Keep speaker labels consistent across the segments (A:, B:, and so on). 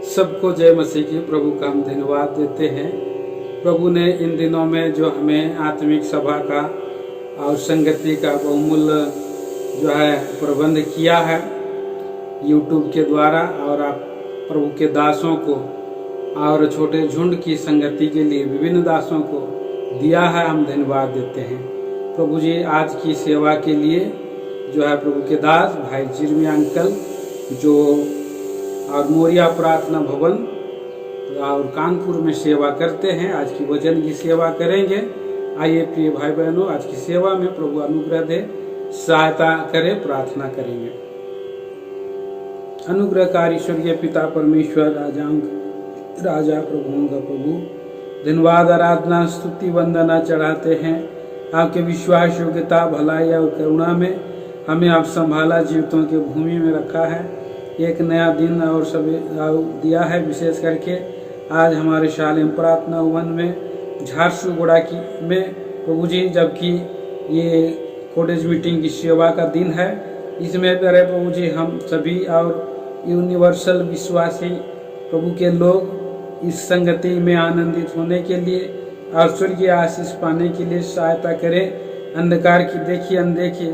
A: सबको जय मसीह की। प्रभु का हम धन्यवाद देते हैं। प्रभु ने इन दिनों में जो हमें आत्मिक सभा का और संगति का बहुमूल्य जो है प्रबंध किया है यूट्यूब के द्वारा, और आप प्रभु के दासों को और छोटे झुंड की संगति के लिए विभिन्न दासों को दिया है, हम धन्यवाद देते हैं। प्रभु जी आज की सेवा के लिए जो है प्रभु के दास भाई जिरमिया अंकल जो और मोरिया प्रार्थना भवन और कानपुर में सेवा करते हैं, आज की वचन की सेवा करेंगे। आइए प्रिय भाई बहनों, आज की सेवा में प्रभु अनुग्रह दे, सहायता करे, प्रार्थना करेंगे। अनुग्रहकारी स्वर्गीय पिता परमेश्वर राजा प्रभुओं का प्रभु, धन्यवाद आराधना स्तुति वंदना चढ़ाते हैं। आपके विश्वास योग्यता भलाई और करुणा में हमें आप संभाला, जीवितों के भूमि में रखा है, एक नया दिन और सभी दिया है। विशेष करके आज हमारे शालेम प्रार्थना भवन में झारसुगुड़ा की में प्रभु जी, जबकि ये कॉलेज मीटिंग की सेवा का दिन है, इसमें करे प्रभु जी हम सभी और यूनिवर्सल विश्वासी प्रभु के लोग इस संगति में आनंदित होने के लिए और स्वर्गीय आशीष पाने के लिए सहायता करें। अंधकार की देखी अनदेखी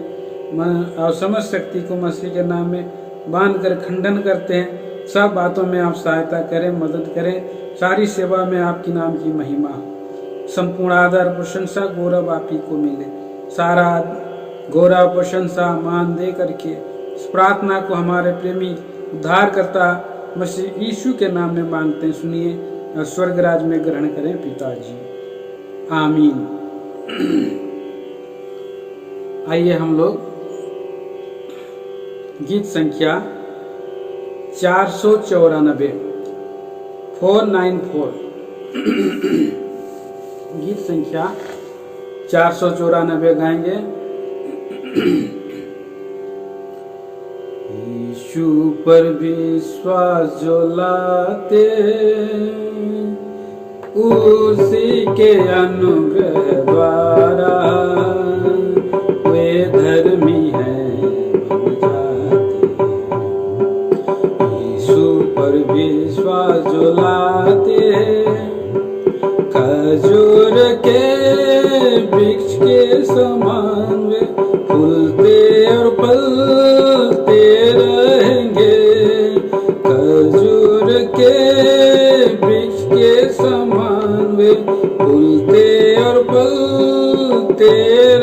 A: और समझ शक्ति को मसीह के नाम में बांध कर खंडन करते हैं। सब बातों में आप सहायता करें, मदद करें। सारी सेवा में आपकी नाम की महिमा हो। संपूर्ण आदर प्रशंसा गौरव आप ही को मिले। सारा गौरव प्रशंसा मान दे करके इस प्रार्थना को हमारे प्रेमी उद्धार करता मसीह यीशु के नाम में मांगते हैं। सुनिए और स्वर्ग राज में ग्रहण करें पिताजी, आमीन। आइए हम लोग गीत संख्या 494 494 गीत संख्या 494 गाएंगे। यीशु पर विश्वास जो लाते उसी के अनुग्रह द्वारा वे धर्मी हैं पर विश्वास जो लाते खजूर के वृक्ष के समान वे फूलते और फलते रहेंगे। खजूर के वृक्ष के समान वे फूलते और फलते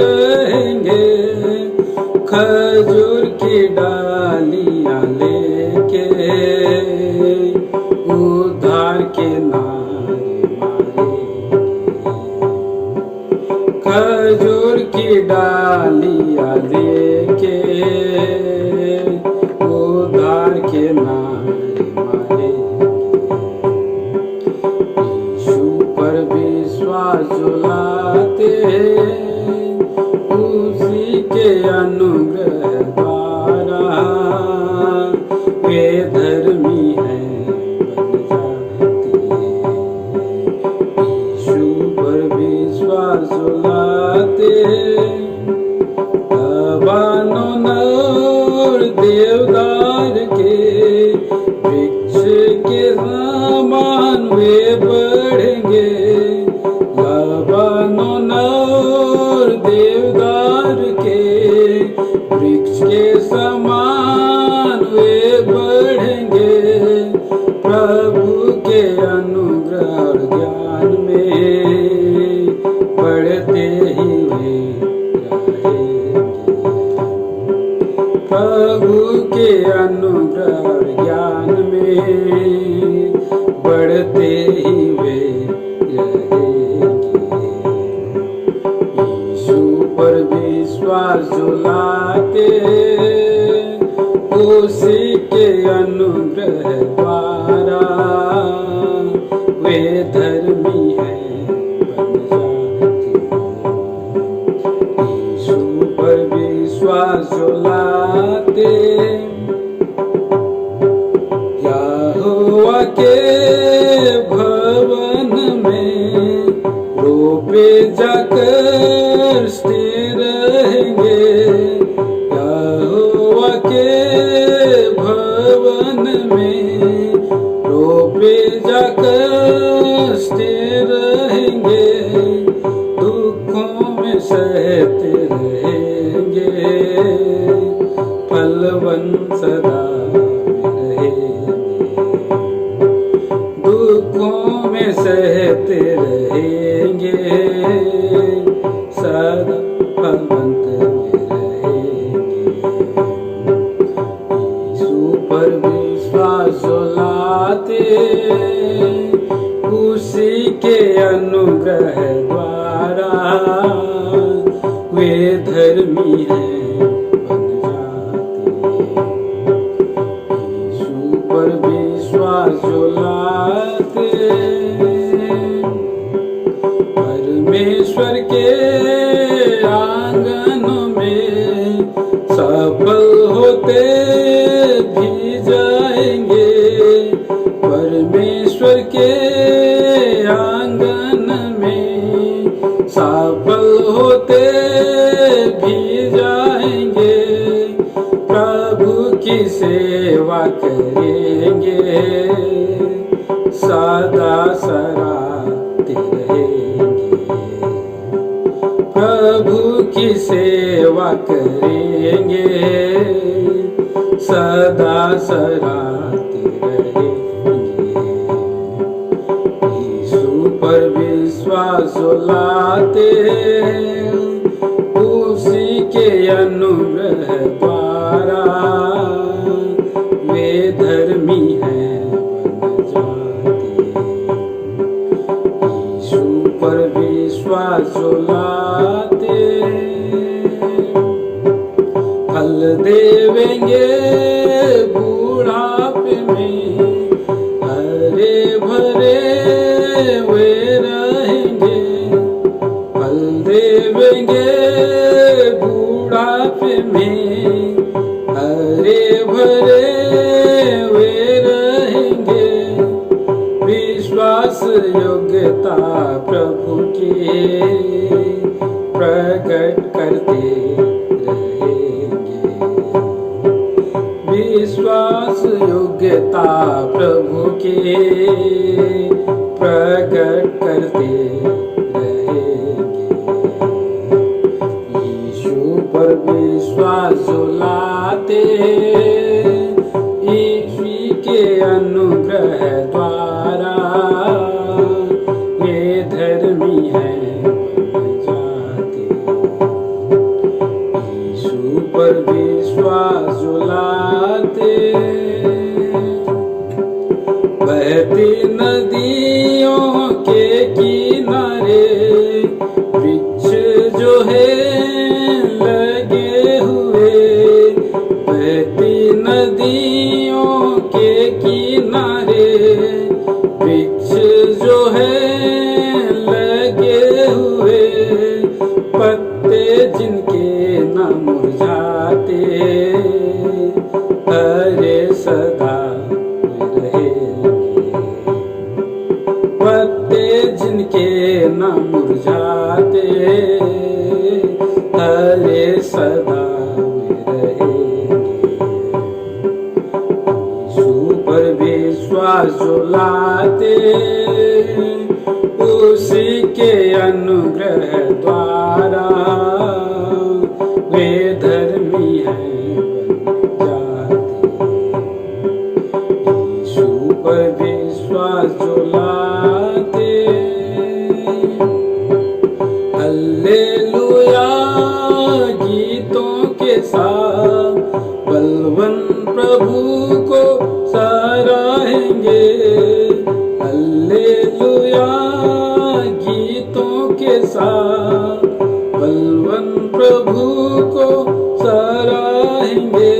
A: रहेंगे। खजूर की डालियां लेके उद्धार के नारे मारेंगे। खजूर की डालियां लेके उद्धार के नारे मारेंगे। यीशु पर विश्वास जो लाते उसी के अनुग्रह द्वारा वे धर्मी हैं बन जाते। यीशु पर विश्वास जो लाते लबानोन और देवदार के वृक्ष के समान वे बढ़ेंगे। लबानोन और देवदार के वृक्ष के समान वे बढ़ेंगे। प्रभु के अनुग्रह और ज्ञान में बढ़ते ही वे रहेंगे। प्रभु के अनुग्रह और ज्ञान में बढ़ते ही वे रहेंगे। यीशु पर विश्वास जो लाते उसी के अनुग्रह द्वारा वे धर्मी हैं बन जाते। यीशु पर विश्वास जो लाते यहोवा के भवन में रोपे जाकर स्थिर रहेंगे। यहोवा के भवन में पर विश्वास जो लाते उसी के अनुग्रह द्वारा वे धर्मी हैं बन जाते। यीशु पर विश्वास जो लाते परमेश्वर के आंगन में सफल होते भी जाएंगे। परमेश्वर के आंगन में सफल होते भी जाएंगे। प्रभु की सेवा करेंगे सदा सराहते रहेंगे। प्रभु की सेवा करेंगे सदा सराहते रहेंगे। यीशु पर विश्वास जो लाते उसी के अनुग्रह द्वारा वे धर्मी हैं बन जाते। यीशु पर विश्वास जो लाते फल देवेंगे बुढ़ापे में हरे भरे वे रहेंगे। फल देवेंगे बुढ़ापे में हरे भरे वे रहेंगे। विश्वास योग्यता प्रभु की प्रकट करते रहेंगे। विश्वास योग्यता प्रभु की प्रकट करते रहेंगे। यीशु पर विश्वास जो लाते यीशु के अनुग्रह द्वारा वे धर्मी हैं बन जाते। यीशु पर विश्वास जो लाते बहती नदियों के किनारे वृक्ष जो है लगे हुए। बहती नदियों के किनारे वृक्ष जो है लगे हुए। पत्ते जिनके न मुरझाते हरे सदा रहेंगे। पत्ते जिनके न मुरझाते हरे सदा रहेंगे। यीशु पर विश्वास जो लाते उसी के अनुग्रह द्वारा वे धर्मी हैं बन जाते। यीशु पर विश्वास जो लाते हल्लेलुया गीतों के साथ बलवंत प्रभु को सराहेंगे। हल्लेलुया गीतों के साथ बलवंत प्रभु को सराहेंगे।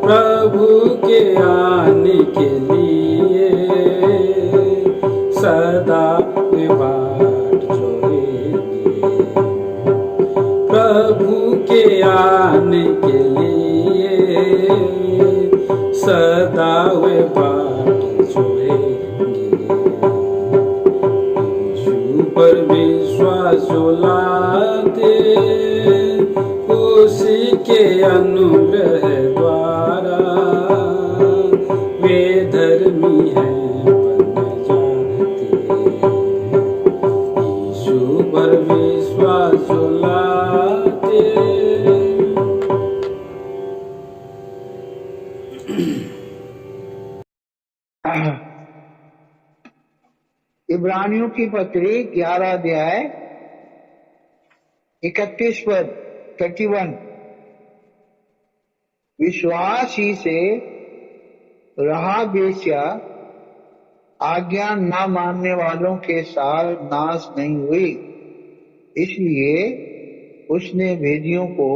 A: प्रभु के आने के लिए सदा वे बाट जोड़ेंगे। प्रभु के आने के लिए सदा वे बाट जोड़ेंगे। यीशु पर विश्वास जो लाते उसी के अनुग्रह द्वारा वे धर्मी हैं बन जाते। यीशु पर विश्वास जो लाते
B: इब्रानियों की पत्री 11 अध्याय 31 पद 31। विश्वास ही से रहा वेश्या आज्ञा न मानने वालों के साथ नाश नहीं हुई, इसलिए उसने भेदियों को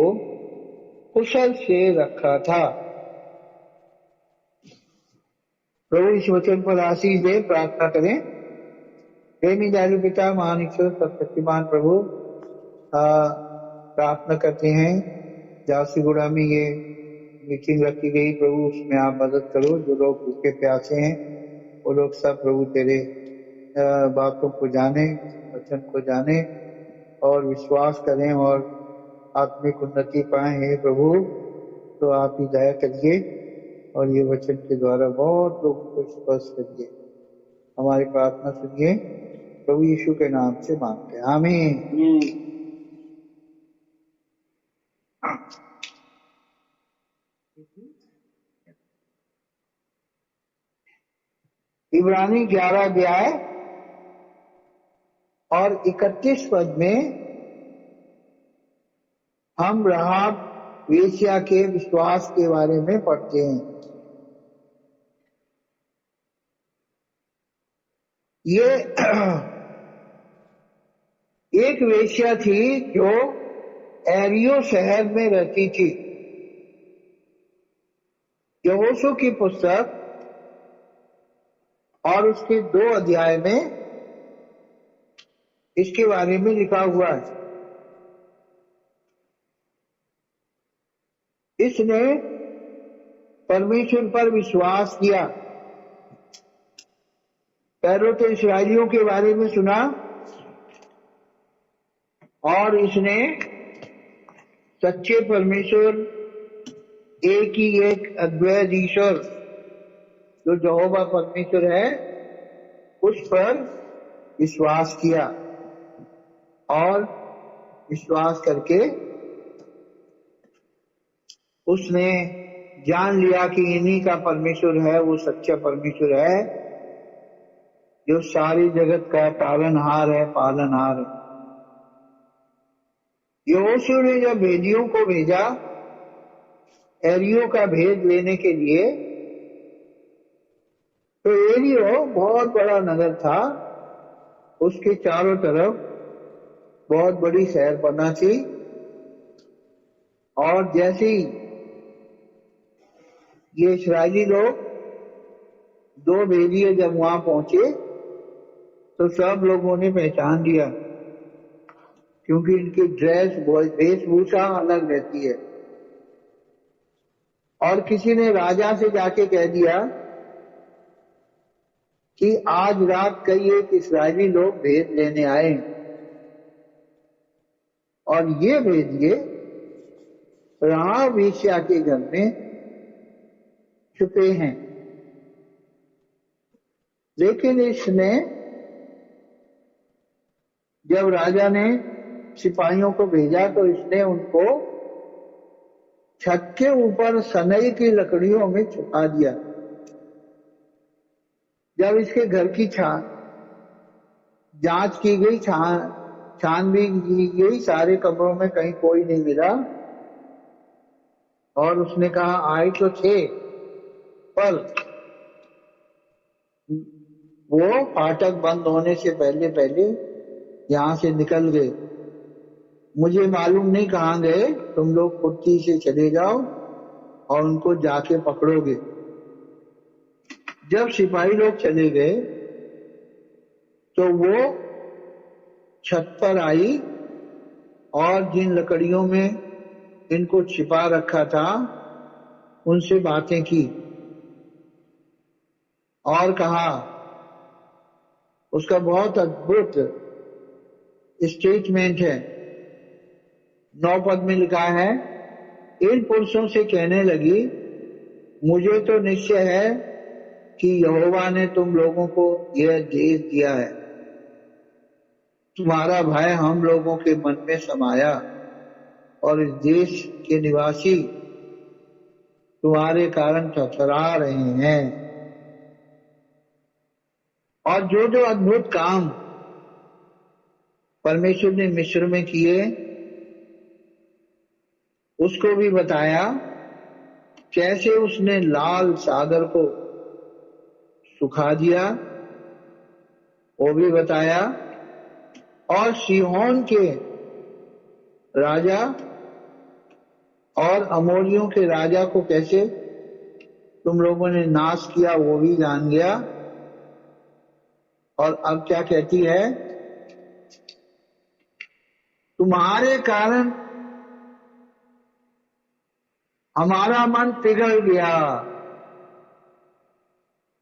B: कुशल से रखा था। प्रभु इस वचन पर आशीष दे। प्रार्थना करें। प्रेमी दयालु पिता महान ईश्वर सर्वशक्तिमान प्रभु, प्रार्थना करते हैं झारसीगुड़ा में ये मीटिंग रखी गई प्रभु, उसमें आप मदद करो। जो लोग भूखे प्यासे हैं वो लोग सब प्रभु तेरे बातों को जाने, वचन को जाने और विश्वास करें और आत्मिक उन्नति पाए। हे प्रभु, तो आप ही दया करिए और ये वचन के द्वारा बहुत लोगों को स्पर्श करिए। हमारी प्रार्थना सुनिए, प्रभु यीशु के नाम से मांगते हैं, आमीन। इब्रानी 11 अध्याय और 31 पद में हम राहाब वेश्या के विश्वास के बारे में पढ़ते हैं। ये एक वेश्या थी जो एरियो शहर में रहती थी। यहोशू की पुस्तक और उसके 2 अध्याय में इसके बारे में लिखा हुआ है। इसने परमेश्वर पर विश्वास किया। पहले तो इस्राएलियों के बारे में सुना और इसने सच्चे परमेश्वर, एक ही एक अद्वैत ईश्वर जो यहोवा परमेश्वर है, उस पर विश्वास किया और विश्वास करके उसने जान लिया कि इन्हीं का परमेश्वर है, वो सच्चा परमेश्वर है जो सारी जगत का पालनहार है, पालनहार है। यहोशू ने जब भेदियों को भेजा एरियो का भेद लेने के लिए, तो एरियो बहुत बड़ा नगर था, उसके चारों तरफ बहुत बड़ी शहर बना थी। और जैसे ही ये इस्राएली लोग 2 भेदिए जब वहां पहुंचे तो सब लोगों ने पहचान लिया, क्योंकि इनकी वेशभूषा अलग रहती है। और किसी ने राजा से जाके कह दिया कि आज रात कई एक इस्राएली लोग भेद लेने आए और ये भेदिए राहाब वेश्या के घर में छुपे हैं। लेकिन इसने, जब राजा ने सिपाहियों को भेजा तो इसने उनको छत के ऊपर सनई की लकड़ियों में छुपा दिया। जब इसके घर की जांच की गई, छानबीन की गई, सारे कमरों में कहीं कोई नहीं मिला और उसने कहा आए तो थे, पर वो फाटक बंद होने से पहले पहले यहां से निकल गए। मुझे मालूम नहीं कहां गए, तुम लोग फुर्ती से चले जाओ और उनको जाके पकड़ोगे। जब सिपाही लोग चले गए तो वो छत पर आई और जिन लकड़ियों में इनको छिपा रखा था उनसे बातें की और कहा, उसका बहुत अद्भुत स्टेटमेंट है। 9 पद में लिखा है, इन पुरुषों से कहने लगी, मुझे तो निश्चय है कि यहोवा ने तुम लोगों को यह देश दिया है। तुम्हारा भय हम लोगों के मन में समाया और इस देश के निवासी तुम्हारे कारण थरथरा रहे हैं। और जो जो अद्भुत काम परमेश्वर ने मिस्र में किए उसको भी बताया, कैसे उसने लाल सागर को सुखा दिया, वो भी बताया। और सीहोन के राजा और अमोरियों के राजा को कैसे तुम लोगों ने नाश किया वो भी जान गया। और अब क्या कहती है, तुम्हारे कारण हमारा मन पिघल गया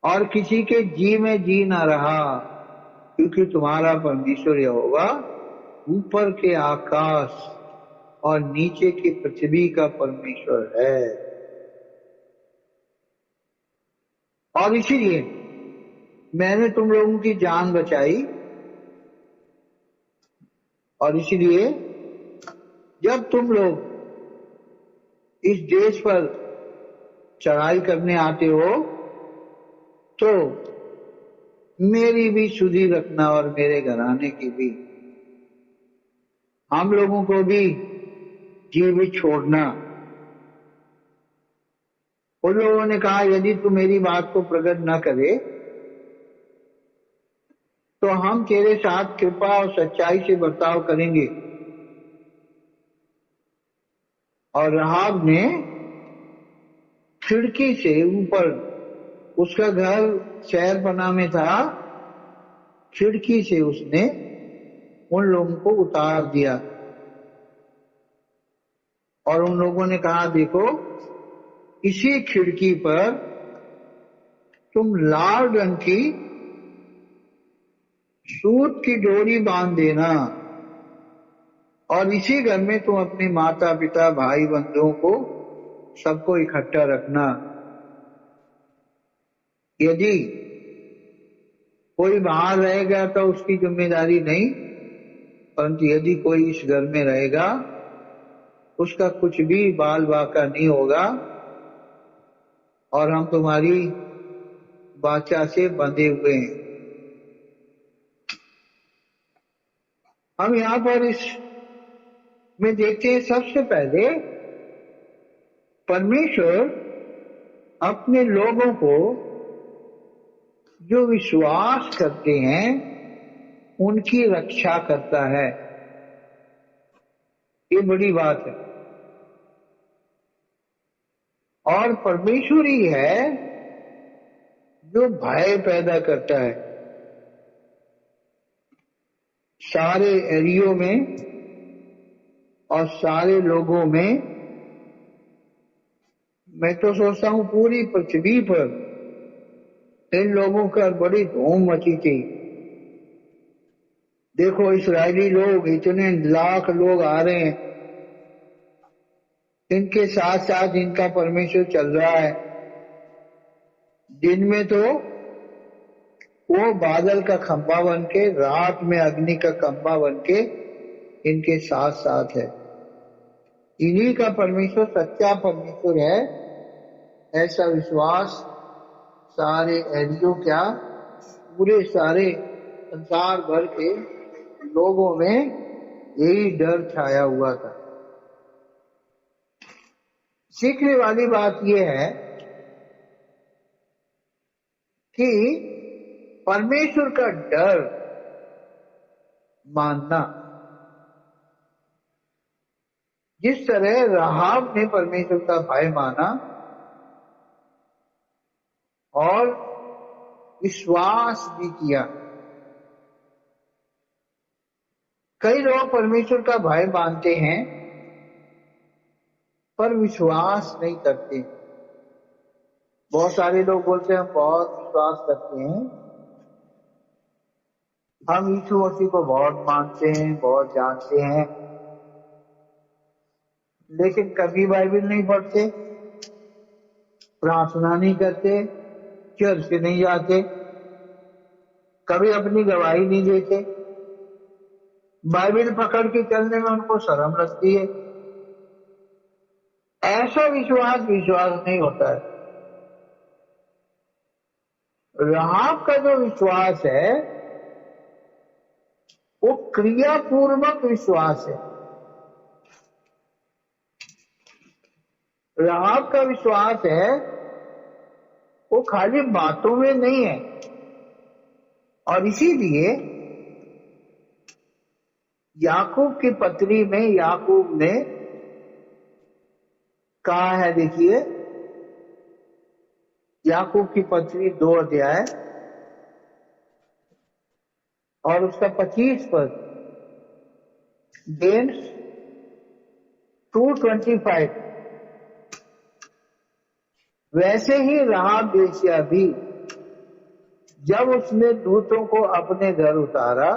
B: और किसी के जी में जी ना रहा, क्योंकि तुम्हारा परमेश्वर यहोवा ऊपर के आकाश और नीचे की पृथ्वी का परमेश्वर है। और इसीलिए मैंने तुम लोगों की जान बचाई। और इसीलिए जब तुम लोग इस देश पर चढ़ाई करने आते हो तो मेरी भी सुधि रखना और मेरे घराने की भी, हम लोगों को भी जीवित छोड़ना। उन लोगों ने कहा यदि तू मेरी बात को प्रकट न करे तो हम तेरे साथ कृपा और सच्चाई से बर्ताव करेंगे। और राहाब ने खिड़की से ऊपर, उसका घर शहरपनाह में था, खिड़की से उसने उन लोगों को उतार दिया। और उन लोगों ने कहा देखो इसी खिड़की पर तुम लाल रंग की सूत की डोरी बांध देना और इसी घर में तुम अपने माता पिता भाई बंधुओं को सबको इकट्ठा रखना। यदि कोई बाहर रहेगा तो उसकी जिम्मेदारी नहीं, परंतु यदि कोई इस घर में रहेगा उसका कुछ भी बाल बाका नहीं होगा और हम तुम्हारी वाचा से बंधे हुए हैं। हम यहाँ पर इस में देखते हैं सबसे पहले परमेश्वर अपने लोगों को जो विश्वास करते हैं उनकी रक्षा करता है। ये बड़ी बात है। और परमेश्वर ही है जो भय पैदा करता है सारे एरियो में और सारे लोगों में। मैं तो सोचता हूं पूरी पृथ्वी पर इन लोगों का बड़ी धूम मची थी। देखो इस्राएली लोग इतने लाख लोग आ रहे हैं, इनके साथ साथ इनका परमेश्वर चल रहा है। दिन में तो वो बादल का खंभा बन के, रात में अग्नि का खंभा बन के इनके साथ साथ है। इन्हीं का परमेश्वर सच्चा परमेश्वर है, ऐसा विश्वास सारे एरियो क्या पूरे सारे संसार भर के लोगों में यही डर छाया हुआ था। सीखने वाली बात यह है कि परमेश्वर का डर मानना, जिस तरह राहाब ने परमेश्वर का भय माना और विश्वास भी किया। कई लोग परमेश्वर का भय मानते हैं पर विश्वास नहीं करते। बहुत सारे लोग बोलते हैं हम बहुत विश्वास करते हैं, हम यीशु मसीह को बहुत मानते हैं, बहुत जानते हैं, लेकिन कभी बाइबल नहीं पढ़ते, प्रार्थना नहीं करते, चर्च नहीं जाते, कभी अपनी गवाही नहीं देते, बाइबल पकड़ के चलने में उनको शर्म लगती है। ऐसा विश्वास विश्वास नहीं होता है। राहाब का जो विश्वास है वो क्रियापूर्वक विश्वास है। राहाब का विश्वास है वो खाली बातों में नहीं है। और इसीलिए याकूब की पत्री में याकूब ने कहा है, देखिए याकूब की पत्री 2 अध्याय और उसका 25 पद, जेम्स 2:25, वैसे ही राहाब वेश्या भी जब उसने दूतों को अपने घर उतारा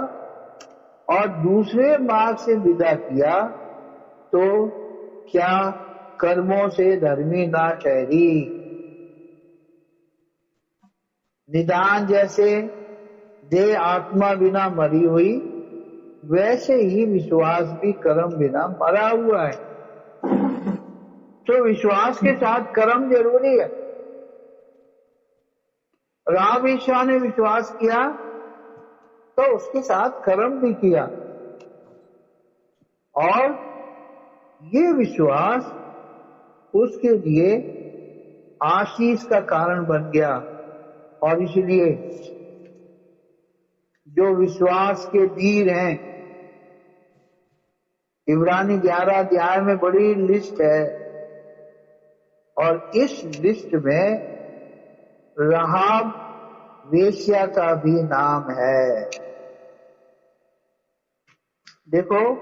B: और दूसरे मार्ग से विदा किया तो क्या कर्मों से धर्मी ना ठहरी। निदान जैसे देह आत्मा बिना मरी हुई, वैसे ही विश्वास भी कर्म बिना मरा हुआ है। तो विश्वास के साथ कर्म जरूरी है। राहाब वेश्या ने विश्वास किया तो उसके साथ कर्म भी किया, और ये विश्वास उसके लिए आशीष का कारण बन गया। और इसलिए जो विश्वास के वीर हैं, इब्रानी 11 अध्याय में बड़ी लिस्ट है, और इस लिस्ट में राहाब वेश्या का भी नाम है। देखो,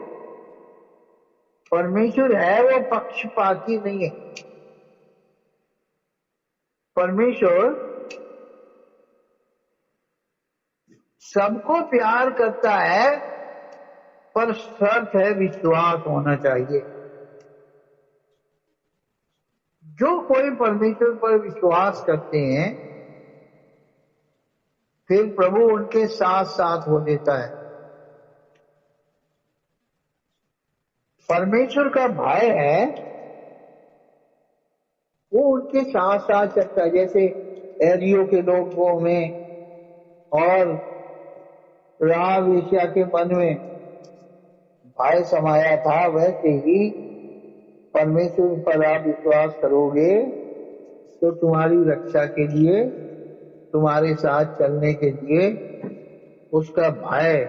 B: परमेश्वर है वो पक्षपाती नहीं है। परमेश्वर सबको प्यार करता है, पर शर्त है विश्वास होना चाहिए। जो कोई परमेश्वर पर विश्वास करते हैं, फिर प्रभु उनके साथ साथ हो देता है। परमेश्वर का भय है वो उनके साथ साथ चलता है। जैसे एरियो के लोगों में और राहाब वेश्या के मन में भय समाया था, वैसे ही परमेश्वर पर आप विश्वास करोगे तो तुम्हारी रक्षा के लिए, तुम्हारे साथ चलने के लिए उसका भय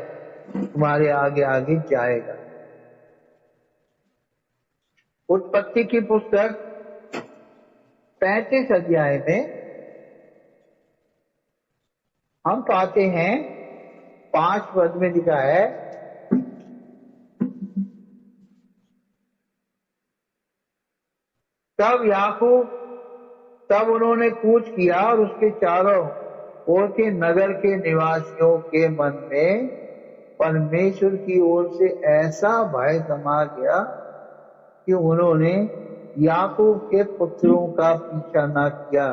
B: तुम्हारे आगे आगे जाएगा। उत्पत्ति की पुस्तक 35 अध्याय में हम पाते हैं 5 पद में लिखा है, तब उन्होंने कूच किया और उसके चारों ओर के नगर के निवासियों के मन में परमेश्वर की ओर से ऐसा भय समा गया कि उन्होंने याकूब के पुत्रों का पीछा न किया।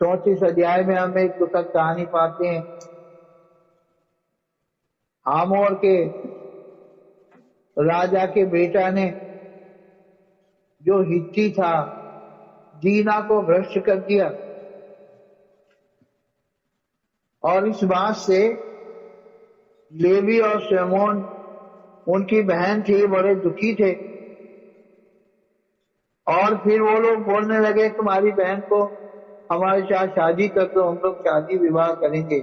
B: 34 अध्याय में हम एक दुखद कहानी पाते हैं। हामोर के राजा के बेटा ने, जो हित्ती था, दीना को भ्रष्ट कर दिया, और इस बात से लेवी और शमोन, उनकी बहन थी, बड़े दुखी थे। और फिर वो लोग बोलने लगे, तुम्हारी बहन को हमारे साथ शादी कर दो, हम लोग शादी विवाह करेंगे।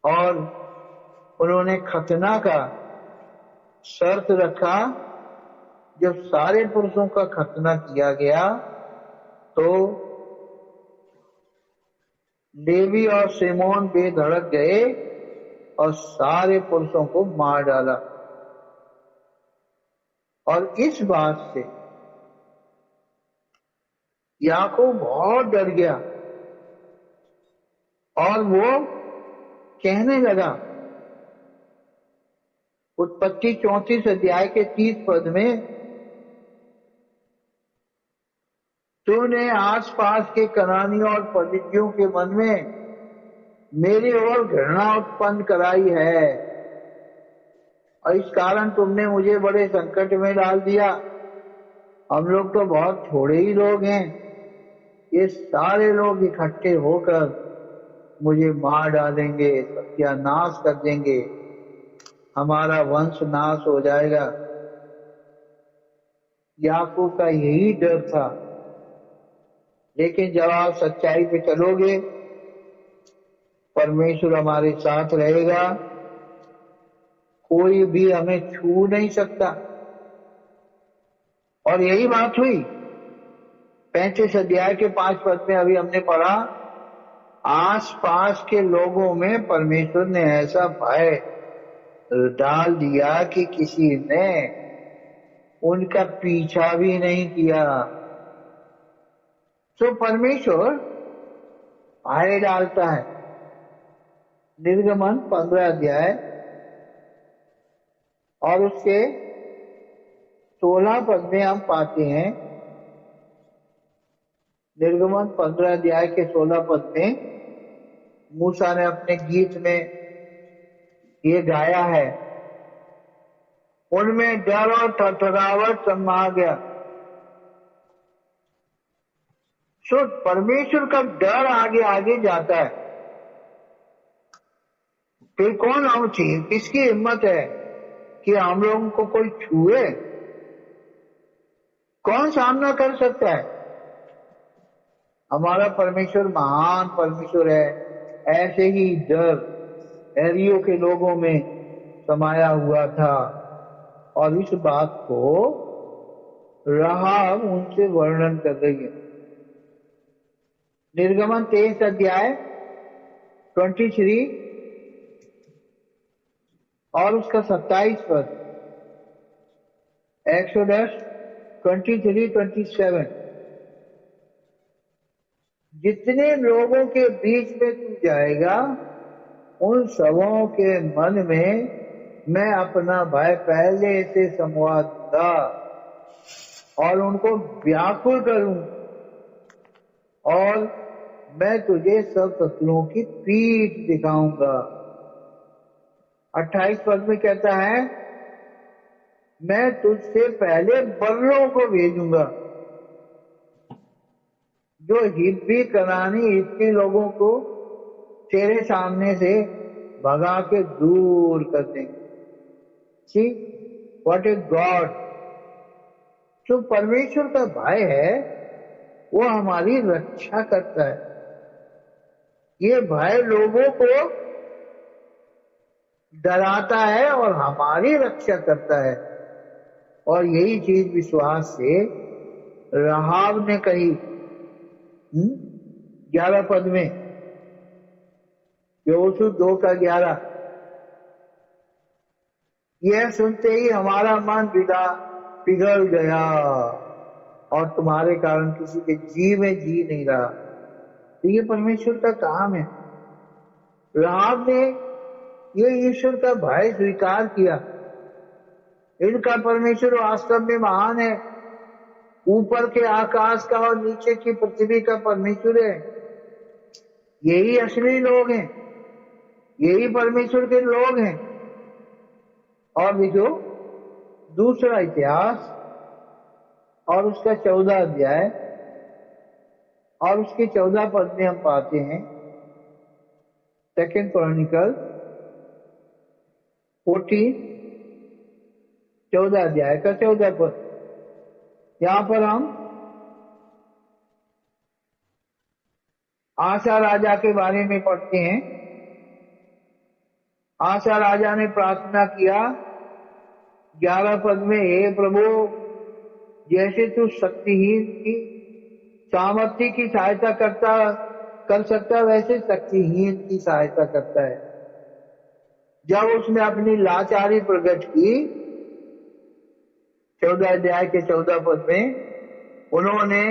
B: और उन्होंने खतना का शर्त रखा। जब सारे पुरुषों का खतना किया गया तो लेवी और सिमोन बेधड़क गए और सारे पुरुषों को मार डाला। और इस बात से याकूब बहुत डर गया और वो कहने लगा, उत्पत्ति 34 अध्याय के 30 पद में, तूने आसपास के कनानियों और परिज्जियों के मन में मेरी ओर घृणा उत्पन्न कराई है, और इस कारण तुमने मुझे बड़े संकट में डाल दिया। हम लोग तो बहुत थोड़े ही लोग हैं, ये सारे लोग इकट्ठे होकर मुझे मार डालेंगे, सत्यानाश कर देंगे, हमारा वंश नाश हो जाएगा। याकूब का यही डर था लेकिन जब आप सच्चाई पे चलोगे, परमेश्वर हमारे साथ रहेगा, कोई भी हमें छू नहीं सकता। और यही बात हुई 35 अध्याय के 5 पद में, अभी हमने पढ़ा। आस पास के लोगों में परमेश्वर ने ऐसा भय डाल दिया कि किसी ने उनका पीछा भी नहीं किया। तो परमेश्वर भय डालता है। निर्गमन 15 अध्याय और उसके 16 पद में हम पाते हैं, निर्गमन 15 अध्याय के 16 पद में मूसा ने अपने गीत में ये गाया है, उनमें डर और थरथराहट समा गया। सो परमेश्वर का डर आगे आगे जाता है। फिर कौन हम चाहिए, किसकी हिम्मत है कि हम लोगों को कोई छुए? कौन सामना कर सकता है? हमारा परमेश्वर महान परमेश्वर है। ऐसे ही डर एरियो के लोगों में समाया हुआ था, और इस बात को राहाब उनसे वर्णन कर रही है। निर्गमन 23 अध्याय 23 और उसका 27 पद, एक्सोडस 23:27, जितने लोगों के बीच में तू जाएगा, उन सबों के मन में मैं अपना भय पहले से समवा दूंगा और उनको व्याकुल करूं, और मैं तुझे सब शत्रुओं की पीठ दिखाऊंगा। 28 पद में कहता है, मैं तुझसे पहले बर्रों को भेजूंगा जो हिब्बी कनानी हिब्बी लोगों को तेरे सामने से भगा के दूर कर देंगे। See what a god. जो परमेश्वर का भय है वो हमारी रक्षा करता है। ये भय लोगों को डराता है और हमारी रक्षा करता है। और यही चीज विश्वास से राहाब ने कही 11 पद में, यहोशू 2:11, यह सुनते ही हमारा मन पिघल गया और तुम्हारे कारण किसी के जी में जी नहीं रहा। तो ये परमेश्वर का काम है। राहाब ने ये ईश्वर का भय स्वीकार किया। इनका परमेश्वर वास्तव में महान है, ऊपर के आकाश का और नीचे की पृथ्वी का परमेश्वर है। यही असली लोग हैं, यही परमेश्वर के लोग हैं। और देखो दूसरा इतिहास और उसका 14 अध्याय और उसके 14 पद में हम पाते हैं, 2 क्रॉनिकल 14, 14 अध्याय का 14 पद। यहां पर हम आशा राजा के बारे में पढ़ते हैं। आशा राजा ने प्रार्थना किया 11 पद में, हे प्रभु, जैसे तू शक्तिहीन की सामर्थ्य की सहायता कर सकता है, वैसे शक्तिहीन की सहायता करता है। जब उसने अपनी लाचारी प्रकट की 14 अध्याय के 14 पद में, उन्होंने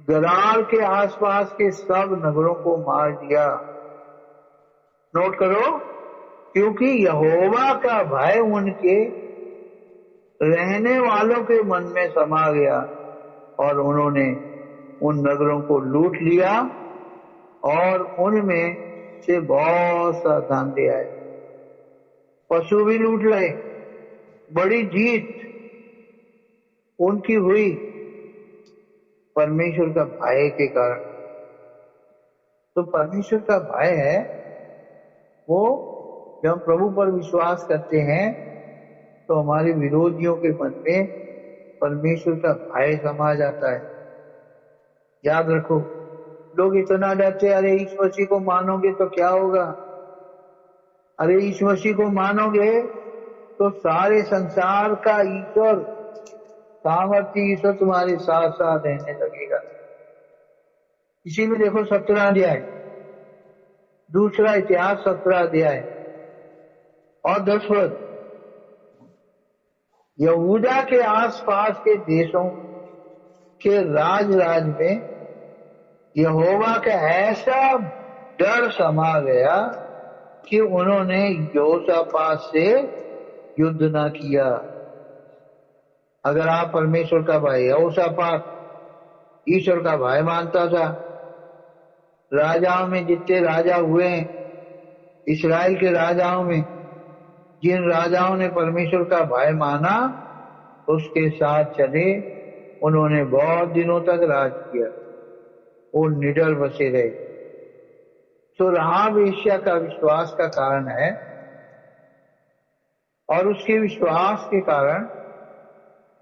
B: गरार के आसपास के सब नगरों को मार दिया। नोट करो, क्योंकि यहोवा का भय उनके रहने वालों के मन में समा गया और उन्होंने उन नगरों को लूट लिया और उनमें से बहुत सा धन ले आए। पशु भी लूट लाए। बड़ी जीत उनकी हुई परमेश्वर का भय के कारण। तो परमेश्वर का भय है वो, जब हम प्रभु पर विश्वास करते हैं तो हमारे विरोधियों के मन में परमेश्वर का भय समा जाता है। याद रखो, लोग इतना डरते, अरे यीशु मसीह को मानोगे तो क्या होगा, अरे यीशु मसीह को मानोगे तो सारे संसार का ईश्वर, सामर्थ्य ईश्वर तुम्हारे साथ साथ रहने लगेगा। इसी में देखो 17 अध्याय, दूसरा इतिहास 17 अध्याय और 10 पद, यहूदा के आसपास के देशों के राज में यहोवा का ऐसा डर समा गया कि उन्होंने यहोशापात से युद्ध न किया। अगर आप परमेश्वर का भाई, यहोशापात ईश्वर का भाई मानता था, राजाओं में जितने राजा हुए हैं, इस्राएल के राजाओं में जिन राजाओं ने परमेश्वर का भाई माना, उसके साथ चले, उन्होंने बहुत दिनों तक राज किया, वो निडर बसे रहे। तो राहाब वेश्या का विश्वास का कारण है, और उसके विश्वास के कारण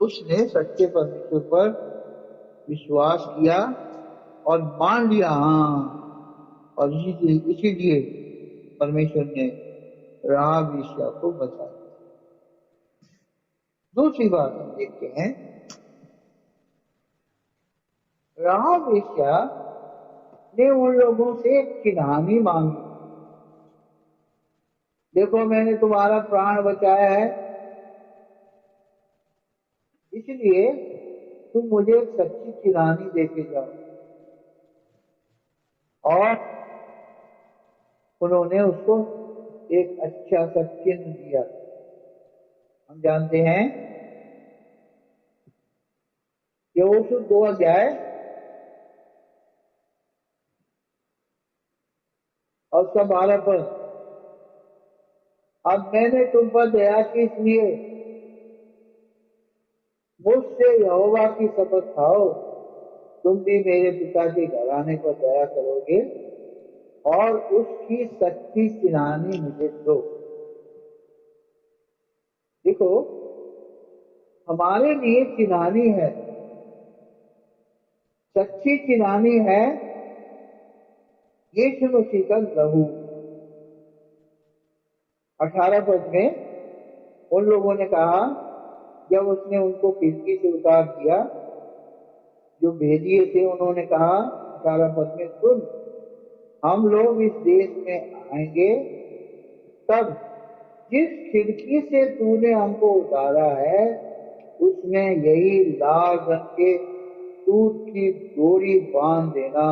B: उसने सच्चे परमेश्वर पर विश्वास किया और मान लिया, हाँ, और इसीलिए परमेश्वर ने राहाब वेश्या को बचा दिया। दूसरी बात हम देखते हैं, राहाब वेश्या ने उन लोगों से चिन्हानी मांगी, देखो मैंने तुम्हारा प्राण बचाया है, इसलिए तुम मुझे एक सच्ची चिन्हानी देके जाओ। और उन्होंने उसको एक अच्छा सा चिन्ह दिया। हम जानते हैं यहोशू 2 अध्याय और उसका 12 पद, अब मैंने तुम पर दया की, इसलिए मुझसे यहोवा की शपथ खाओ, तुम भी मेरे पिता के घराने पर दया करोगे और उसकी सच्ची चिन्हानी मुझे दो। देखो, हमारे लिए चिन्हानी है, सच्ची चिन्हानी है यीशु मसीह का लहू। 18 पद में उन लोगों ने कहा, जब उसने उनको खिड़की से उतार दिया, जो भेदिए थे, उन्होंने कहा 18 पद में, सुन, हम लोग इस देश में आएंगे, तब जिस खिड़की से तूने हमको उतारा है, उसमें यही लाल रंग के सूत की डोरी बांध देना।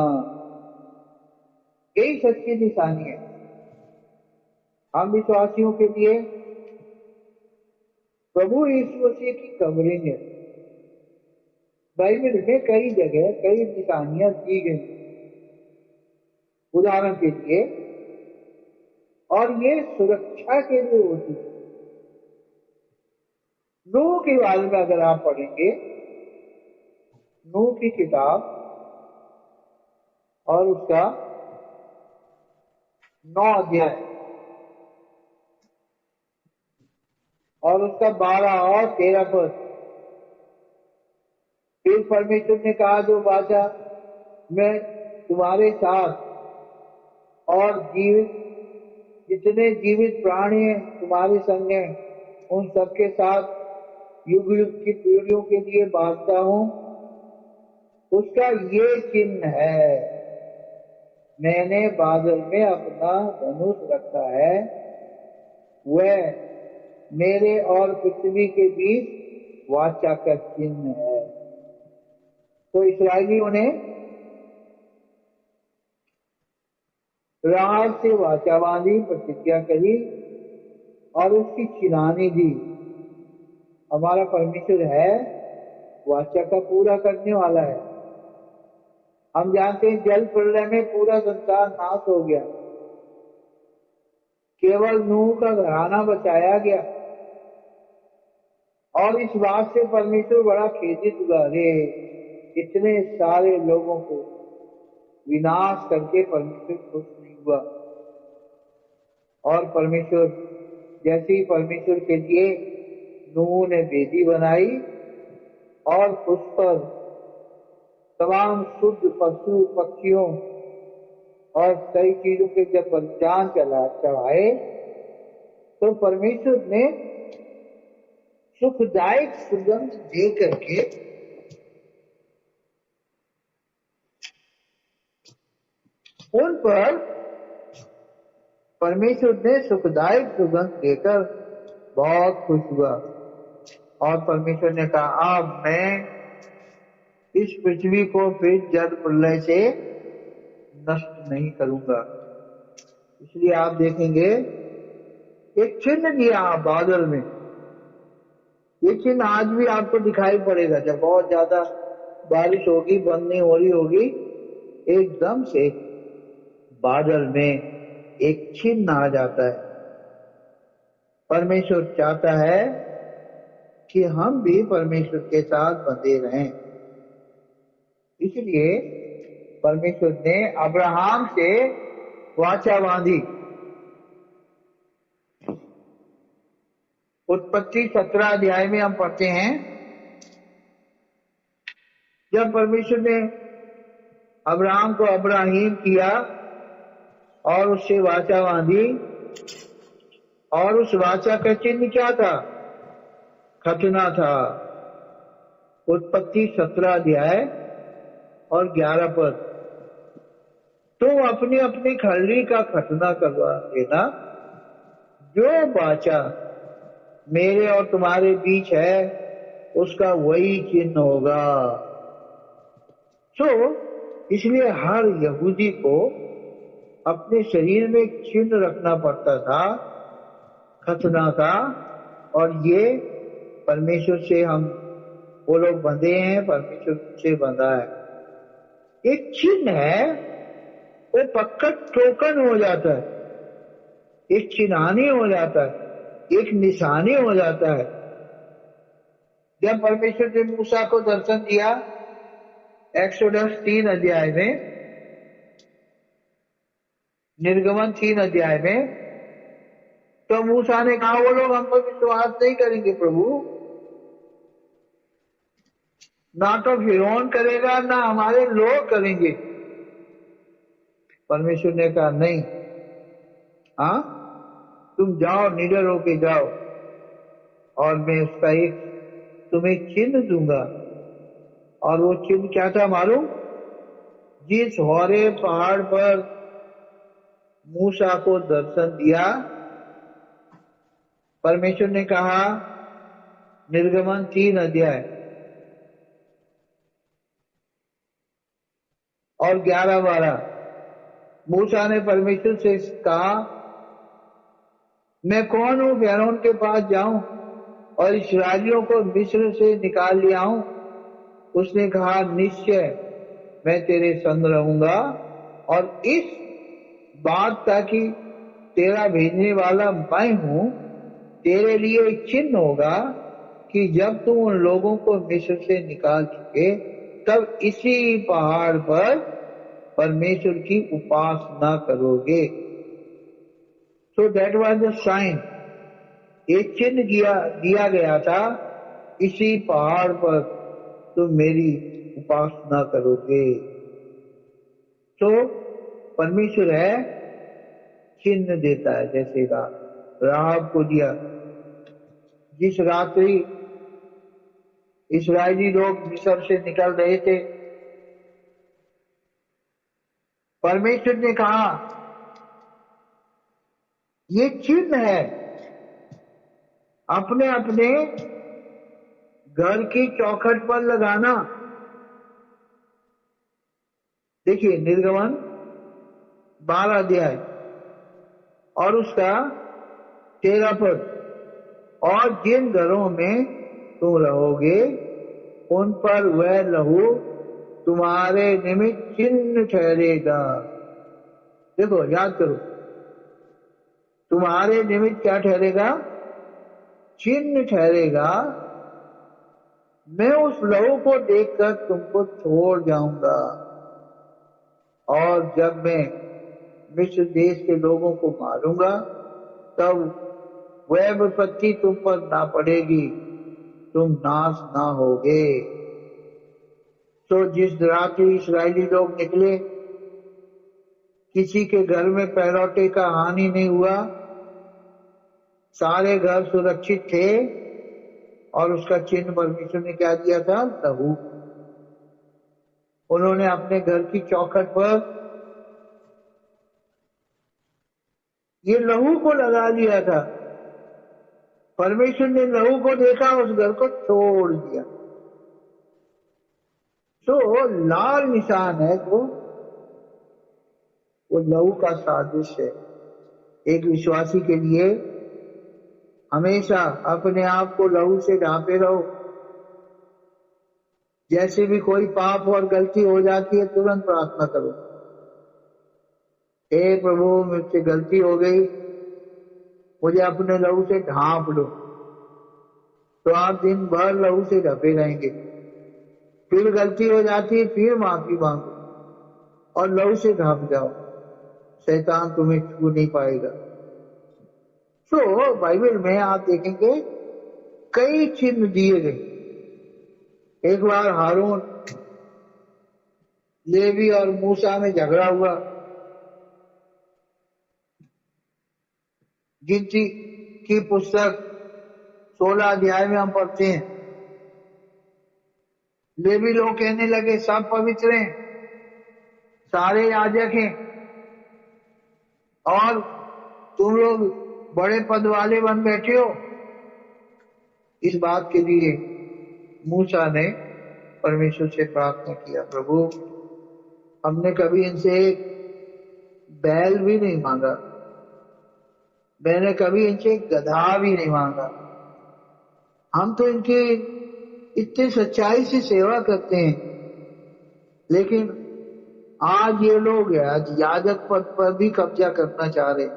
B: यही सच्ची निशानी है हम विश्वासियों के लिए। प्रभु यीशु मसीह की कवरिंग है। बाइबल में कई जगह कई निशानियां दी गई, उदाहरण के लिए, और ये सुरक्षा के लिए होती है। नूह के बारे में अगर आप पढ़ेंगे, नूह की किताब और उसका 9 अध्याय और उसका 12 और 13 पद, फिर परमेश्वर ने कहा, जो वाचा मैं तुम्हारे साथ और जितने जीवित प्राणी हैं तुम्हारे संग हैं, उन सबके साथ युग युग की पीढ़ियों के लिए बांधता हूं, उसका ये चिन्ह है, मैंने बादल में अपना धनुष रखा है, वह मेरे और पृथ्वी के बीच वाचा का चिन्ह है। तो इस्राएलियों ने राहाब से वाचा बांधी, प्रतिज्ञा करी और उसकी चिन्हानी दी। हमारा परमेश्वर है, वाचा का पूरा करने वाला है। हम जानते हैं जल प्रलय में पूरा संसार नाश हो गया, केवल नूह का घराना बचाया गया, और इस बात से परमेश्वर बड़ा खेदित हुआ, अरे इतने सारे लोगों को विनाश करके परमेश्वर खुश नहीं हुआ। और परमेश्वर, जैसे ही परमेश्वर के लिए नूह ने वेदी बनाई और उस पर तमाम शुद्ध पशु पक्षियों और कई चीजों के जब बलिदान चढ़ाए तो परमेश्वर ने सुखदायक सुगंध दे करके उन पर परमेश्वर ने सुखदायक सुगंध देकर बहुत खुश हुआ और परमेश्वर ने कहा अब मैं इस पृथ्वी को फिर जल प्रलय से नष्ट नहीं करूंगा। इसलिए आप देखेंगे एक चिन्ह दिया बादल में। ये चिन्ह आज भी आपको दिखाई पड़ेगा। जब बहुत ज्यादा बारिश होगी, बंद नहीं हो रही होगी, एकदम से बादल में एक चिन्ह आ जाता है। परमेश्वर चाहता है कि हम भी परमेश्वर के साथ बंधे रहें। इसलिए परमेश्वर ने अब्राहम से वाचा बांधी। उत्पत्ति 17 अध्याय में हम पढ़ते हैं, जब परमेश्वर ने अब्राहम को अब्राहीम किया और उससे वाचा बांधी, और उस वाचा का चिन्ह क्या था? खतना था। उत्पत्ति 17 अध्याय और 11 पद। तुम अपनी अपनी खलड़ी का खतना करवा देना, जो वाचा मेरे और तुम्हारे बीच है उसका वही चिन्ह होगा। इसलिए हर यहूदी को अपने शरीर में एक चिन्ह रखना पड़ता था, खतना का। और ये परमेश्वर से हम वो लोग बंधे हैं, परमेश्वर से बंधा है। एक चिन्ह है, वो पक्का टोकन हो जाता है, एक चिन्हानी हो जाता है, एक निशानी हो जाता है। जब परमेश्वर ने मूसा को दर्शन दिया एक्सोडस 3 अध्याय में, निर्गमन 3 अध्याय में, तो मूसा ने कहा वो लोग हम पर विश्वास नहीं करेंगे प्रभु, ना तो फिरौन करेगा ना हमारे लोग करेंगे। परमेश्वर ने कहा नहीं, हाँ तुम जाओ, निडर होके जाओ, और मैं उसका एक तुम्हें चिन्ह दूंगा। और वो चिन्ह क्या था मालूम? जिस हौरे पहाड़ पर मूसा को दर्शन दिया, परमेश्वर ने कहा, निर्गमन 3 अध्याय और 11-12, मूसा ने परमेश्वर से कहा मैं कौन हूं फिरौन के पास जाऊं और इस्राएलियों को मिस्र से निकाल ले आऊं? उसने कहा निश्चय मैं तेरे संग रहूंगा, और इस बात का कि तेरा भेजने वाला मैं हूं तेरे लिए एक चिन्ह होगा कि जब तुम उन लोगों को मिस्र से निकाल चुके तब इसी पहाड़ पर परमेश्वर की उपासना करोगे। So that was the sign. एक चिन्ह दिया गया था, इसी पहाड़ पर तुम मेरी उपासना करोगे। तो परमेश्वर है, चिन्ह देता है। जैसे राहब को दिया, जिस रात्रि इस्राएली लोग मिस्र से निकल रहे थे, परमेश्वर ने कहा ये चिन्ह है, अपने अपने घर की चौखट पर लगाना। देखिए निर्गमन 12 अध्याय और उसका 13 पद। और जिन घरों में तुम रहोगे उन पर वह लहू तुम्हारे निमित्त चिन्ह ठहरेगा। देखो याद करो, तुम्हारे निमित्त क्या ठहरेगा? चिन्ह ठहरेगा। मैं उस लहू को देखकर तुमको छोड़ जाऊंगा, और जब मैं मिस्र देश के लोगों को मारूंगा तब वह विपत्ति तुम पर ना पड़ेगी, तुम नाश ना होगे। तो जिस रात्रि इस्राएली लोग निकले, किसी के घर में पैरोटे का हानि नहीं हुआ, सारे घर सुरक्षित थे। और उसका चिन्ह परमेश्वर ने क्या दिया था? लहू। उन्होंने अपने घर की चौखट पर ये लहू को लगा लिया था। परमेश्वर ने लहू को देखा, उस घर को छोड़ दिया। तो लाल निशान है जो वो लहू का सादृश्य है। एक विश्वासी के लिए हमेशा अपने आप को लहू से ढांपे रहो। जैसे भी कोई पाप और गलती हो जाती है, तुरंत प्रार्थना करो, हे प्रभु मुझसे गलती हो गई, मुझे अपने लहू से ढांप लो। तो आप दिन भर लहू से ढपे रहेंगे। फिर गलती हो जाती है, फिर माफी मांगो और लहू से ढांप जाओ। शैतान तुम्हें छू नहीं पाएगा। तो बाइबल में आप देखेंगे कई चिन्ह दिए गए। एक बार हारून, लेवी और मूसा में झगड़ा हुआ। गिनती की पुस्तक 16 अध्याय में हम पढ़ते हैं, लेवी लोग कहने लगे सब पवित्र हैं, सारे याजक हैं, और तुम लोग बड़े पद वाले बन बैठे हो। इस बात के लिए मूसा ने परमेश्वर से प्रार्थना किया, प्रभु हमने कभी इनसे बैल भी नहीं मांगा, मैंने कभी इनसे गधा भी नहीं मांगा, हम तो इनके इतने सच्चाई से सेवा करते हैं, लेकिन आज ये लोग आज याजक पद पर भी कब्जा करना चाह रहे।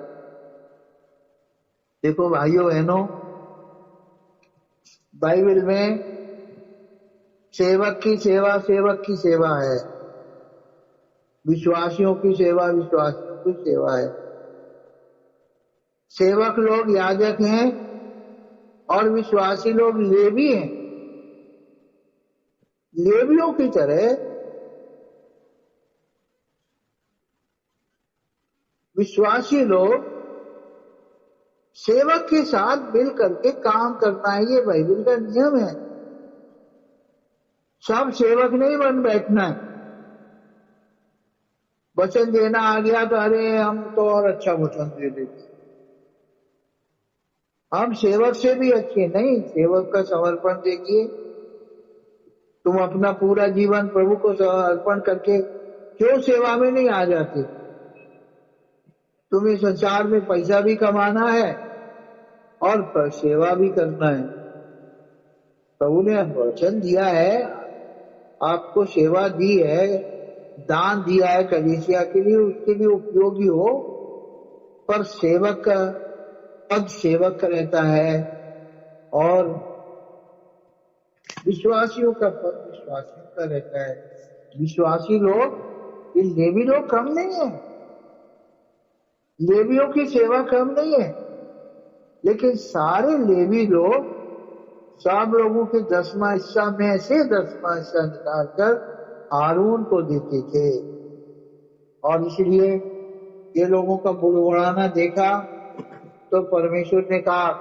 B: देखो भाइयों बहनों, बाइबल में सेवक की सेवा सेवक की सेवा है, विश्वासियों की सेवा विश्वासियों की सेवा है। सेवक लोग याजक हैं और विश्वासी लोग लेवी हैं। लेवियों की तरह विश्वासी लोग सेवक के साथ मिल करके काम करना है, ये बाइबल का नियम है। सब सेवक नहीं बन बैठना है। वचन देना आ गया तो अरे हम तो और अच्छा वचन दे देते, हम सेवक से भी अच्छे नहीं। सेवक का समर्पण देखिए, तुम अपना पूरा जीवन प्रभु को समर्पण करके क्यों सेवा में नहीं आ जाते? तुम्हें संसार में पैसा भी कमाना है और सेवा भी करना है। प्रभु ने वचन दिया है, आपको सेवा दी है, दान दिया है कलीसिया के लिए, उसके लिए उपयोगी हो। पर सेवक का पद सेवक का रहता है और विश्वासियों का पद विश्वासियों का रहता है। विश्वासी लोग, ये लेवी लोग कम नहीं है, लेवियों की सेवा कम नहीं है, लेकिन सारे लेवी लोग सब लोगों के 10वां हिस्सा में से 10वां हिस्सा निकालकर हारून को देते थे। और इसलिए ये लोगों का बुड़बुड़ाना देखा तो परमेश्वर ने कहा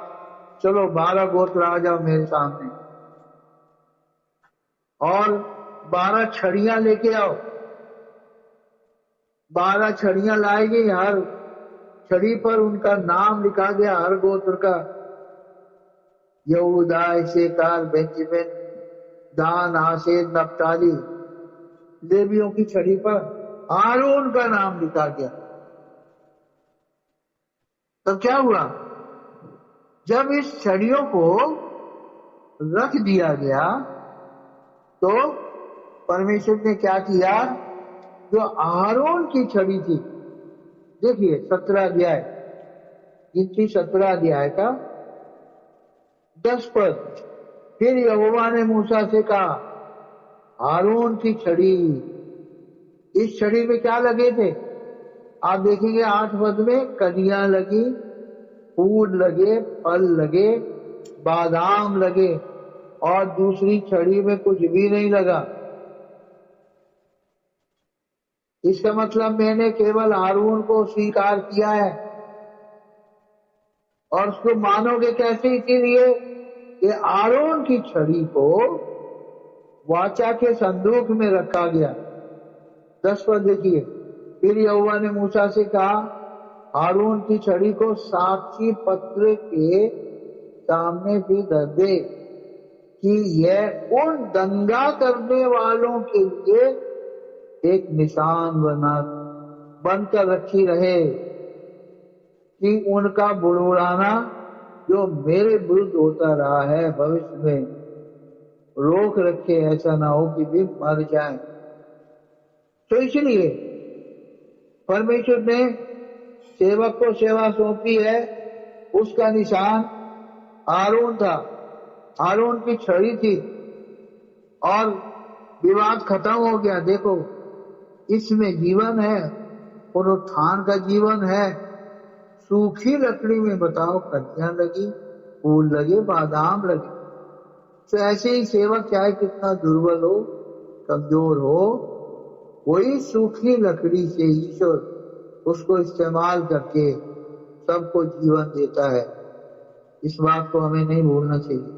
B: चलो 12 गोत्र आ जाओ मेरे सामने और 12 छड़ियां लेके आओ। 12 छड़ियां लाएगी, हर छड़ी पर उनका नाम लिखा गया, हर गोत्र का, यहूदा, इस्साकार, बेंजामिन, दान, आशेर, नप्ताली। लेवियों की छड़ी पर हारून का नाम लिखा गया। तब क्या हुआ? जब इस छड़ियों को रख दिया गया तो परमेश्वर ने क्या किया? जो हारून की छड़ी थी, देखिए 17 अध्याय, गिनती 17 अध्याय का 10 पद। फिर यहोवा ने मूसा से कहा, हारून की छड़ी, इस छड़ी में क्या लगे थे? आप देखेंगे 8 पद में कलियां लगी, फूल लगे, फल लगे, बादाम लगे, और दूसरी छड़ी में कुछ भी नहीं लगा। इसका मतलब मैंने केवल हारून को स्वीकार किया है। और उसको मानोगे कैसे? इसीलिए कि हारून की छड़ी को वाचा के संदूक में रखा गया। 10 पद देखिए। फिर यहोवा ने मूसा से कहा, हारून की छड़ी को साक्षी पत्र के सामने भी धर दे कि यह उन दंगा करने वालों के लिए एक निशान बनकर रखी रहे कि उनका बुड़बुड़ाना जो मेरे विरुद्ध होता रहा है भविष्य में रोक रखे, ऐसा ना हो कि वे मर जाएं। तो इसलिए परमेश्वर ने सेवक को सेवा सौंपी है। उसका निशान हारून था, हारून की छड़ी थी और विवाद खत्म हो गया। देखो, इसमें जीवन है, पुनरुत्थान का जीवन है। सूखी लकड़ी में बताओ कलियां लगी, फूल लगे, बादाम लगे। तो ऐसे ही सेवक चाहे कितना दुर्बल हो, कमजोर हो, वही सूखी लकड़ी से ईश्वर उसको इस्तेमाल करके सबको जीवन देता है। इस बात को हमें नहीं भूलना चाहिए।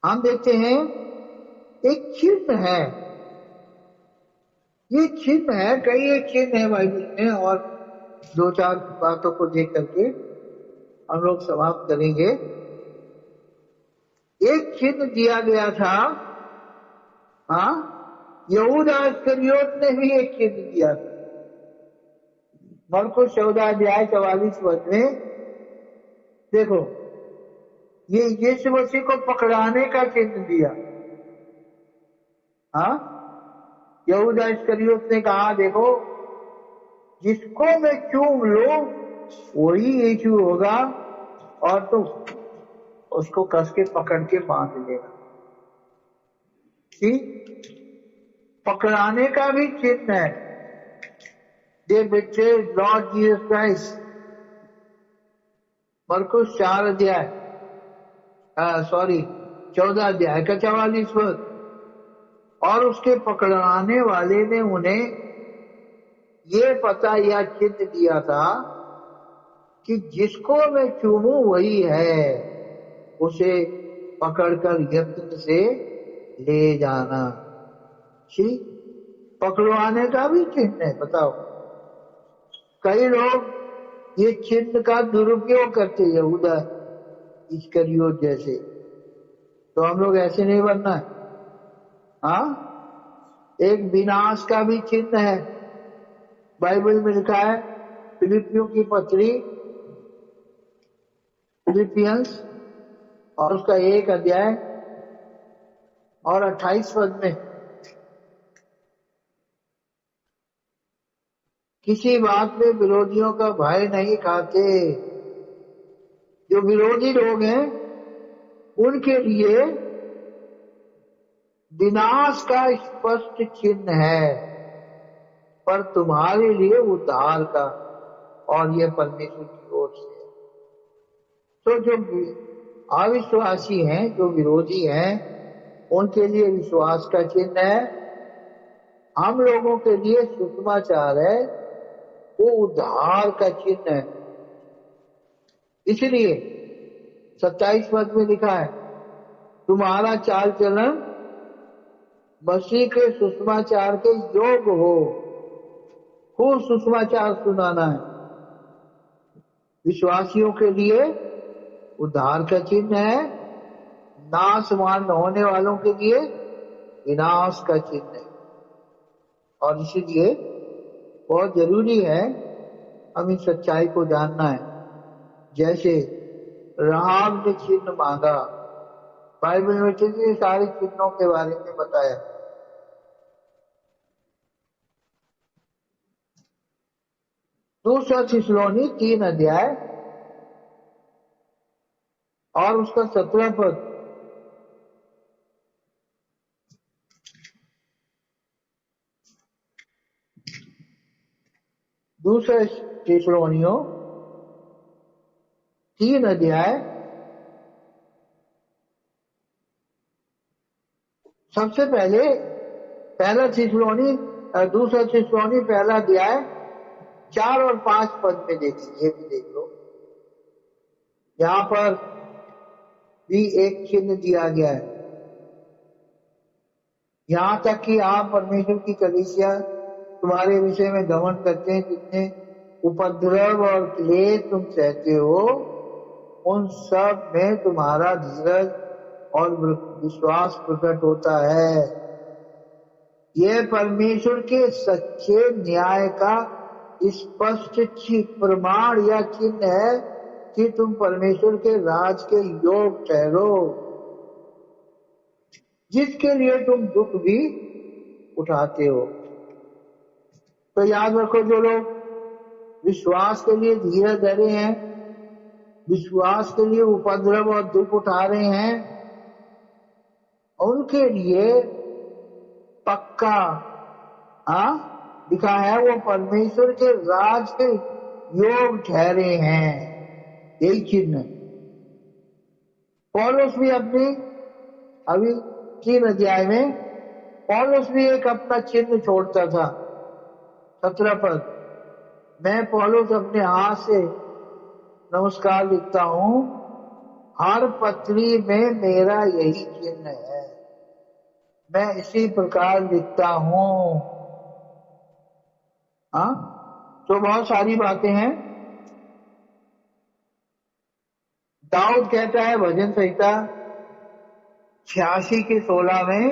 B: हम देखते हैं एक चिन्ह है, ये चिन्ह है, कई एक चिन्ह है बाइबल में, और 2-4 बातों को देख करके हम लोग समाप्त करेंगे। एक चिन्ह दिया गया था, हाँ, यहूदा इस्करियोत ने भी एक चिन्ह दिया था। मरकुस 14 अध्याय 44 पद में देखो, ये यीशु मसीह को पकड़ाने का चिन्ह दिया। हाँ, यहूदा इस्करियोत ने कहा, देखो, जिसको मैं चूम लूं वही यीशु होगा, और तो उसको कस के पकड़ के बांध लेगा। ठीक, पकड़ाने का भी चिन्ह है। दे बिट्रेड लॉर्ड जीसस क्राइस्ट, मरकुस 4 अध्याय 14 अध्याय का 44 पद। और उसके पकड़ाने वाले ने उन्हें ये पता या चिन्ह दिया था कि जिसको मैं चूमूं वही है, उसे पकड़कर यत्न से ले जाना। ठीक, पकड़वाने का भी चिन्ह है। बताओ, कई लोग ये चिन्ह का दुरुपयोग करते, यहूदा इस्करियोत जैसे। तो हम लोग ऐसे नहीं बनना है। हाँ, एक विनाश का भी चिन्ह है, बाइबल में लिखा है, फिलिपियों की पत्री, फिलिपियंस, और उसका 1 अध्याय और 28 पद में, किसी बात में विरोधियों का भय नहीं खाते। जो विरोधी लोग हैं उनके लिए विनाश का स्पष्ट चिन्ह है, पर तुम्हारे लिए उद्धार का, और यह परमेश्वर की ओर से है। तो जो अविश्वासी हैं, जो विरोधी हैं, उनके लिए विश्वास का चिन्ह है। हम लोगों के लिए सुसमाचार है, वो उद्धार का चिन्ह है। इसलिए 27 पद में लिखा है, तुम्हारा चाल चलन मसीह के सुसमाचार के योग्य हो। खूब सुसमाचार सुनाना है। विश्वासियों के लिए उद्धार का चिन्ह है, नाशवान होने वालों के लिए विनाश का चिन्ह है। और इसीलिए बहुत जरूरी है हम इस सच्चाई को जानना है। जैसे राहाब ने चिन्ह मांगा, बाइबल में कितने सारे चिन्हों के बारे में बताया। दूसरा थिस्सलुनी 3 अध्याय और उसका 17 पद। दूसरा थिस्सलुनियों 3 अध्याय, सबसे पहले पहला थिस्सलुनी दूसरा थिस्सलुनी पहला अध्याय 4 और 5 पद में देखिए, ये भी देख लो। यहाँ पर भी एक चिन्ह दिया गया है। यहाँ तक कि आप परमेश्वर की कलीसिया तुम्हारे विषय में घमंड करते हैं, जितने उपद्रव और क्लेश तुम सहते हो, उन सब में तुम्हारा धीरज और विश्वास प्रकट होता है। यह परमेश्वर के सच्चे न्याय का स्पष्ट प्रमाण या चिन्ह है कि तुम परमेश्वर के राज के योग ठहरो, जिसके लिए तुम दुख भी उठाते हो। तो याद रखो, जो लोग विश्वास के लिए धीरज धरे हैं, विश्वास के लिए उपद्रव और दुख उठा रहे हैं, उनके लिए पक्का लिखा है वो परमेश्वर के राज के योग ठहरे हैं। यही चिन्ह पौलुस भी अपनी अभी 3 अध्याय में पौलुस भी एक अपना चिन्ह छोड़ता था। 17 पद, मैं पौलुस अपने हाथ से नमस्कार लिखता हूँ, हर पत्री में मेरा यही चिन्ह है, मैं इसी प्रकार लिखता हूँ। तो बहुत सारी बातें हैं। दाऊद कहता है भजन संहिता 86 के 16 में,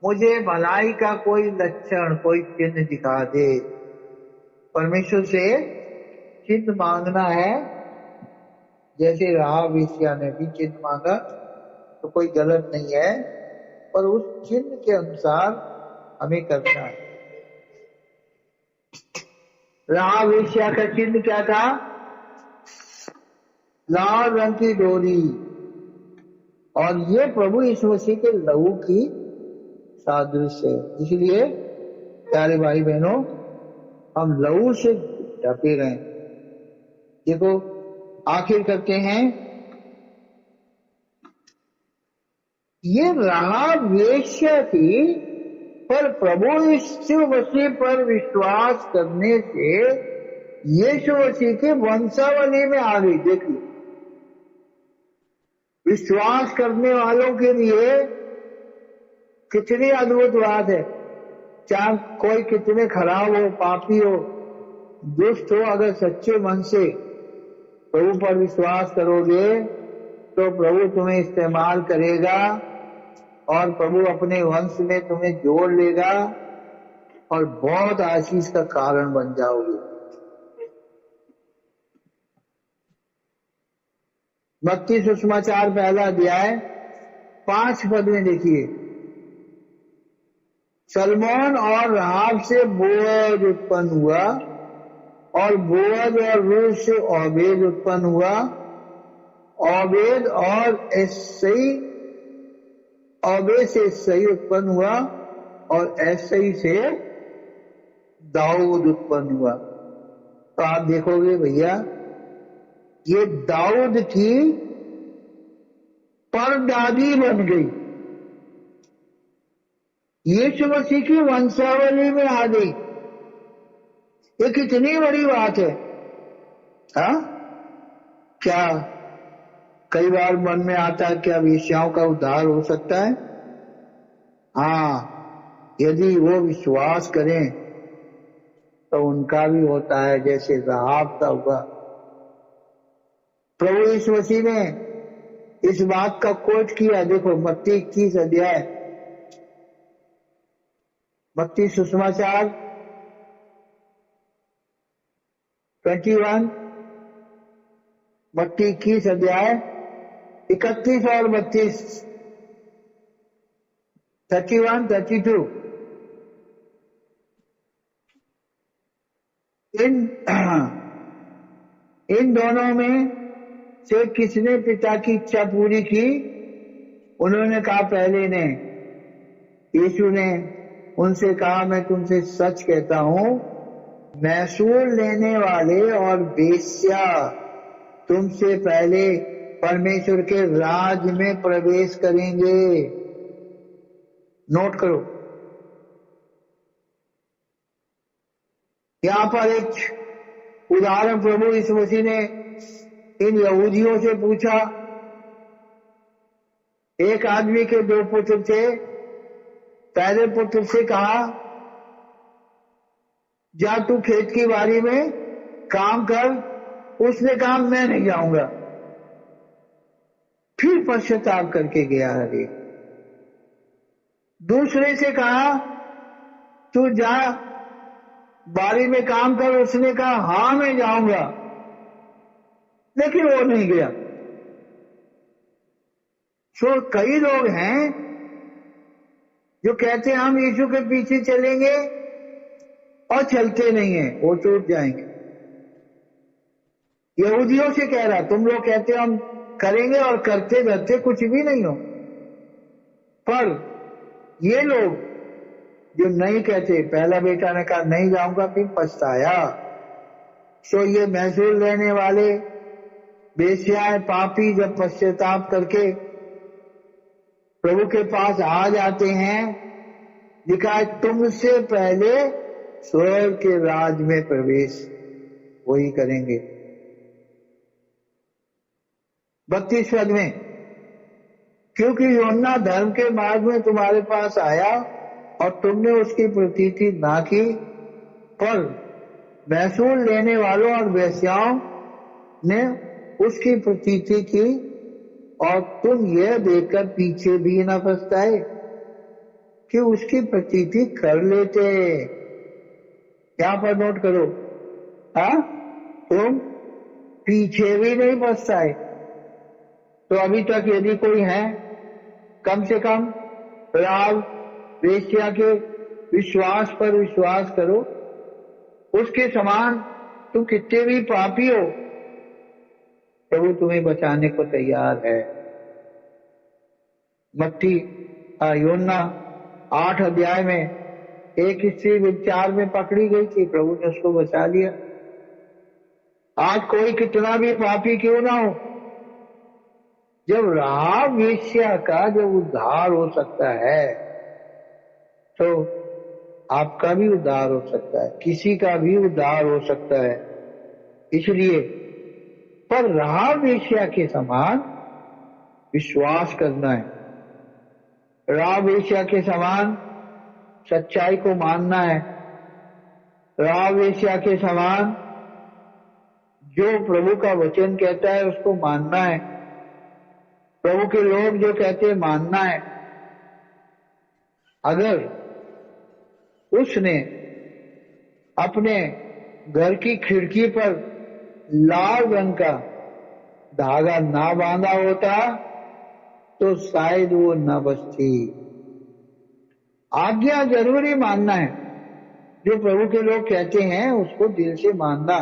B: मुझे भलाई का कोई लक्षण, कोई चिन्ह दिखा दे। परमेश्वर से चिन्ह मांगना है, जैसे राहाब वेश्या ने भी चिन्ह मांगा, तो कोई गलत नहीं है, पर उस चिन्ह के अनुसार हमें करना है। राहाब वेश्या का चिन्ह क्या था? लाल रंग की डोरी, और ये प्रभु यीशु मसीह के लहू की सादृश्य है। इसलिए प्यारे भाई बहनों, हम लहू से ढके रहें। देखो आखिर करते हैं, ये राहाब वेश्या थी, पर प्रभु यीशु मसीह पर विश्वास करने से यीशु मसीह के वंशावली में आ गई। देखिए, विश्वास करने वालों के लिए कितनी अद्भुत बात है। चाहे कोई कितने खराब हो, पापी हो, दुष्ट हो, अगर सच्चे मन से प्रभु पर विश्वास करोगे तो प्रभु तुम्हें इस्तेमाल करेगा, और प्रभु अपने वंश में तुम्हें जोड़ लेगा और बहुत आशीष का कारण बन जाओगे। मत्ती सुसमाचार पहला अध्याय 5 पद में देखिए, सलमोन और राहाब से बोअज उत्पन्न हुआ, और बोअज और रूत से ओबेद उत्पन्न हुआ, ओबेद और एसई, ओबेद से एसई उत्पन्न हुआ, और एसई से दाऊद उत्पन्न हुआ। तो आप देखोगे भैया, ये दाऊद की परदादी बन गई, यीशु मसीह की वंशावली में आ गई। ये कितनी बड़ी बात है। क्या कई बार मन में आता है क्या वेश्याओं का उद्धार हो सकता है? यदि वो विश्वास करें तो उनका भी होता है, जैसे राहाब का हुआ। प्रभु यीशु मसीह ने इस बात का कोट किया। देखो मत्ती 21 अध्याय, मत्ती सुसमाचार 21, मत्ती 21 अध्याय 31 और 32, 31, 32। इन दोनों में से किसने पिता की इच्छा पूरी की? उन्होंने कहा पहले ने। यीशु ने उनसे कहा, मैं तुमसे सच कहता हूं, महसूल लेने वाले और वेश्या तुमसे पहले परमेश्वर के राज में प्रवेश करेंगे। नोट करो, यहाँ पर एक उदाहरण प्रभु यीशु मसीह ने इन यहूदियों से पूछा। एक आदमी के दो पुत्र थे। पहले पुत्र से कहा, जा तू खेत की बाड़ी में काम कर। उसने कहा, मैं नहीं जाऊंगा। फिर पश्चाताप करके गया। हरे दूसरे से कहा, तू जा बाड़ी में काम कर। उसने कहा, हाँ मैं जाऊंगा, लेकिन वो नहीं गया। सो कई लोग हैं जो कहते हैं हम यीशु के पीछे चलेंगे और चलते नहीं है, वो टूट जाएंगे। यहूदियों से कह रहा, तुम लोग कहते हो हम करेंगे और करते करते कुछ भी नहीं हो। पर ये लोग जो नहीं कहते, पहला बेटा ने कहा नहीं जाऊंगा, फिर पछताया। सो ये महसूल लेने वाले बेस्याएं पापी जब पश्चाताप करके प्रभु के पास आ जाते हैं, लिखा है तुमसे पहले स्वर्ग के राज में प्रवेश वही करेंगे। 32 पद में, क्योंकि यूहन्ना धर्म के मार्ग में तुम्हारे पास आया और तुमने उसकी प्रतीति ना की, पर महसूल लेने वालों और वेश्याओं ने उसकी प्रतीति की, और तुम यह देखकर पीछे भी न पछताए कि उसकी प्रतीति कर लेते। यहां पर नोट करो, हाँ, तुम पीछे भी नहीं पछताए। तो अभी तक यदि कोई है, कम से कम राव वेश्या के विश्वास पर विश्वास करो। उसके समान तुम कितने भी पापी हो, प्रभु तुम्हें बचाने को तैयार है। मत्ती यूहन्ना 8 अध्याय में एक स्त्री व्यभिचार में पकड़ी गई थी, प्रभु ने उसको बचा लिया। आज कोई कितना भी पापी क्यों ना हो, जब राहाब वेश्या का जब उद्धार हो सकता है, तो आपका भी उद्धार हो सकता है, किसी का भी उद्धार हो सकता है। इसलिए पर राहाब वेश्या के समान विश्वास करना है, राहाब वेश्या के समान सच्चाई को मानना है, राहाब वेश्या के समान जो प्रभु का वचन कहता है उसको मानना है, प्रभु के लोग जो कहते हैं मानना है। अगर उसने अपने घर की खिड़की पर लाल रंग का धागा ना बांधा होता तो शायद वो न बचती। आज्ञा जरूरी मानना है, जो प्रभु के लोग कहते हैं उसको दिल से मानना।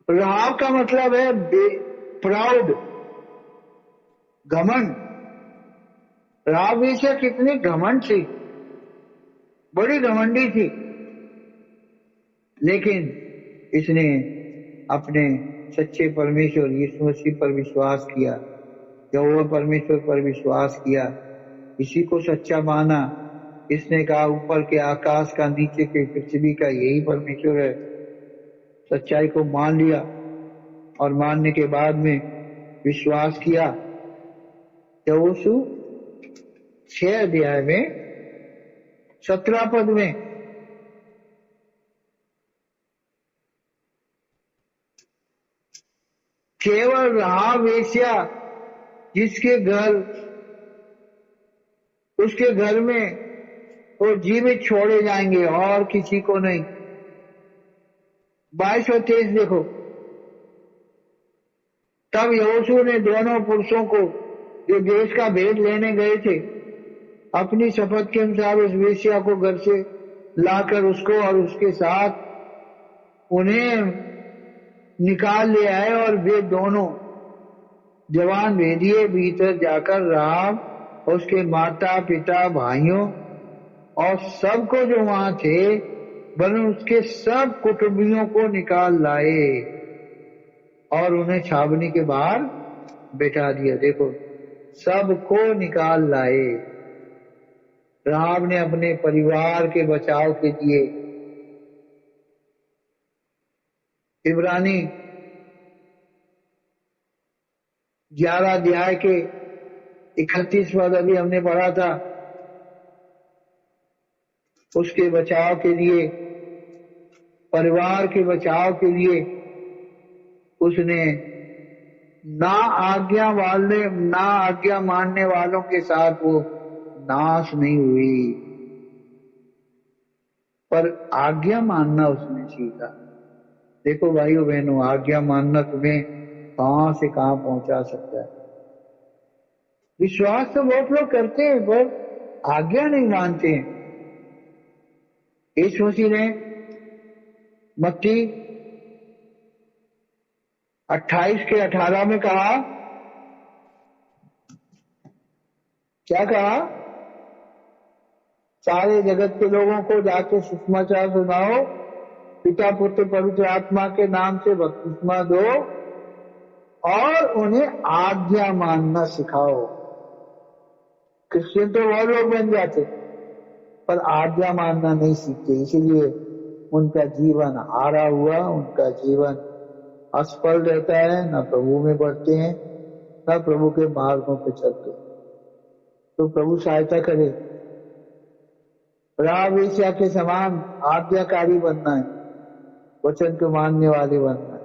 B: राहाब का मतलब है प्राउड, घमंड। राहाब वेश्या कितनी घमंड थी, बड़ी घमंडी थी, लेकिन इसने अपने सच्चे परमेश्वर यीशु मसीह पर विश्वास किया, यहोवा परमेश्वर पर विश्वास किया, इसी को सच्चा माना। इसने कहा ऊपर के आकाश का, नीचे के पृथ्वी का यही परमेश्वर है। सच्चाई को मान लिया और मानने के बाद में विश्वास किया। यहोशू 6 अध्याय में 17 पद में, केवल राहाब वेश्या जिसके घर, उसके घर में वो जीवित छोड़े जाएंगे और किसी को नहीं। 22 और 23 देखो। तब यहोशू ने दोनों पुरुषों को जो देश का भेद लेने गए थे, अपनी शपथ के अनुसार उस वेश्या को घर से लाकर उसको और उसके साथ उन्हें निकाल ले आए, और वे दोनों जवान भेदिए भीतर जाकर राहाब और उसके माता पिता भाइयों और सबको जो वहां थे वरन उसके सब कुटुंबियों को निकाल लाए और उन्हें छावनी के बाहर बैठा दिया। देखो, सबको निकाल लाए। राम ने अपने परिवार के बचाव के लिए इब्रानी 11 अध्याय के 31 पद अभी हमने पढ़ा था, उसके बचाव के लिए, परिवार के बचाव के लिए उसने ना आज्ञा मानने वालों के साथ वो नाश नहीं हुई, पर आज्ञा मानना उसने सीखा। देखो भाइयों बहनों, आज्ञा मानना तुम्हें कहां से कहां पहुंचा सकता है। विश्वास तो बहुत लोग करते हैं पर आज्ञा नहीं मानते हैं। यीशु मसीह ने मत्ती 28 के 18 में कहा, क्या कहा? सारे जगत के लोगों को जाके सुसमाचार सुनाओ, पिता पुत्र पवित्र आत्मा के नाम से बपतिस्मा दो और उन्हें आज्ञा मानना सिखाओ। क्रिश्चियन तो बहुत लोग बन जाते पर आज्ञा मानना नहीं सीखते, इसीलिए उनका जीवन हारा हुआ, उनका जीवन असफल रहता है, न प्रभु में बढ़ते हैं न प्रभु के मार्गों पे चलते। तो प्रभु सहायता करे। राह वेश्या के समान आज्ञाकारी बनना है, वचन को मानने वाले बनना है,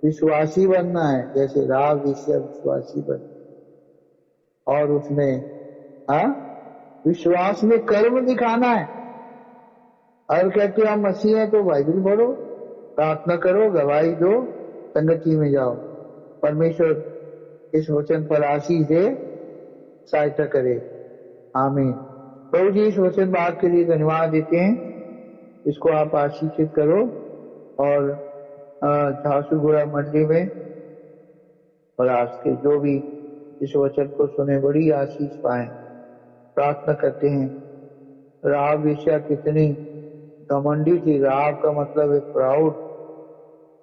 B: विश्वासी बनना है, जैसे राह वेश्या विश्वासी बनी और उसने विश्वास में कर्म दिखाना है। और कहते हो हम मसीह हैं तो बाइबल पढ़ो, प्रार्थना करो, गवाही दो, संगति में जाओ। परमेश्वर इस वचन पर आशीष दे, सहायता करे। आमीन। प्रभु जी इस वचन भाग के लिए धन्यवाद देते हैं, इसको आप आशीषित करो और झारसुगुड़ा मंडी में और आज के जो भी इस वचन को सुने बड़ी आशीष पाए, प्रार्थना करते हैं। राहाब वेश्या कितनी घमंडी थी, राहाब का मतलब है प्राउड,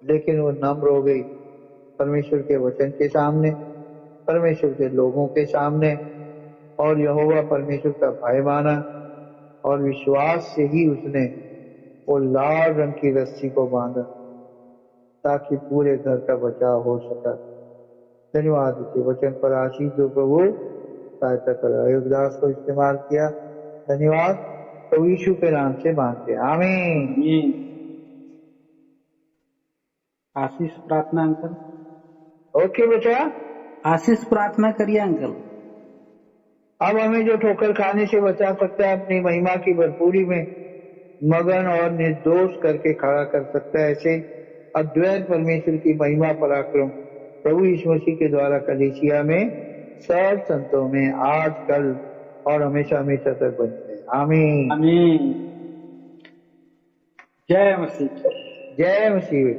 B: लेकिन वो नम्र हो गई परमेश्वर के वचन के सामने, परमेश्वर के लोगों के सामने, और यहोवा परमेश्वर का भय माना और विश्वास से ही उसने वो लाल रंग की रस्सी को बांधा ताकि पूरे घर का बचाव हो सका। धन्यवाद इसे वचन पर आशीष दो प्रभु, सहायता करो। अयोध्यास को इस्तेमाल किया, धन्यवाद। प्रभु यीशु के नाम से मांगते हैं, आमीन।
A: आशीष प्रार्थना अंकल।
B: ओके बेटा,
A: आशीष प्रार्थना करिए अंकल।
B: अब हमें जो ठोकर खाने से बचा सकता है, अपनी महिमा की भरपूरी में मगन और निर्दोष करके खड़ा कर सकता है, ऐसे अद्वैत परमेश्वर की महिमा पराक्रम प्रभु यीशु मसीह के द्वारा कलीसिया में सब संतों में आज कल और हमेशा हमेशा तक बने रहे। आमीन।
A: आमीन। जय मसीह।
B: जय मसीह।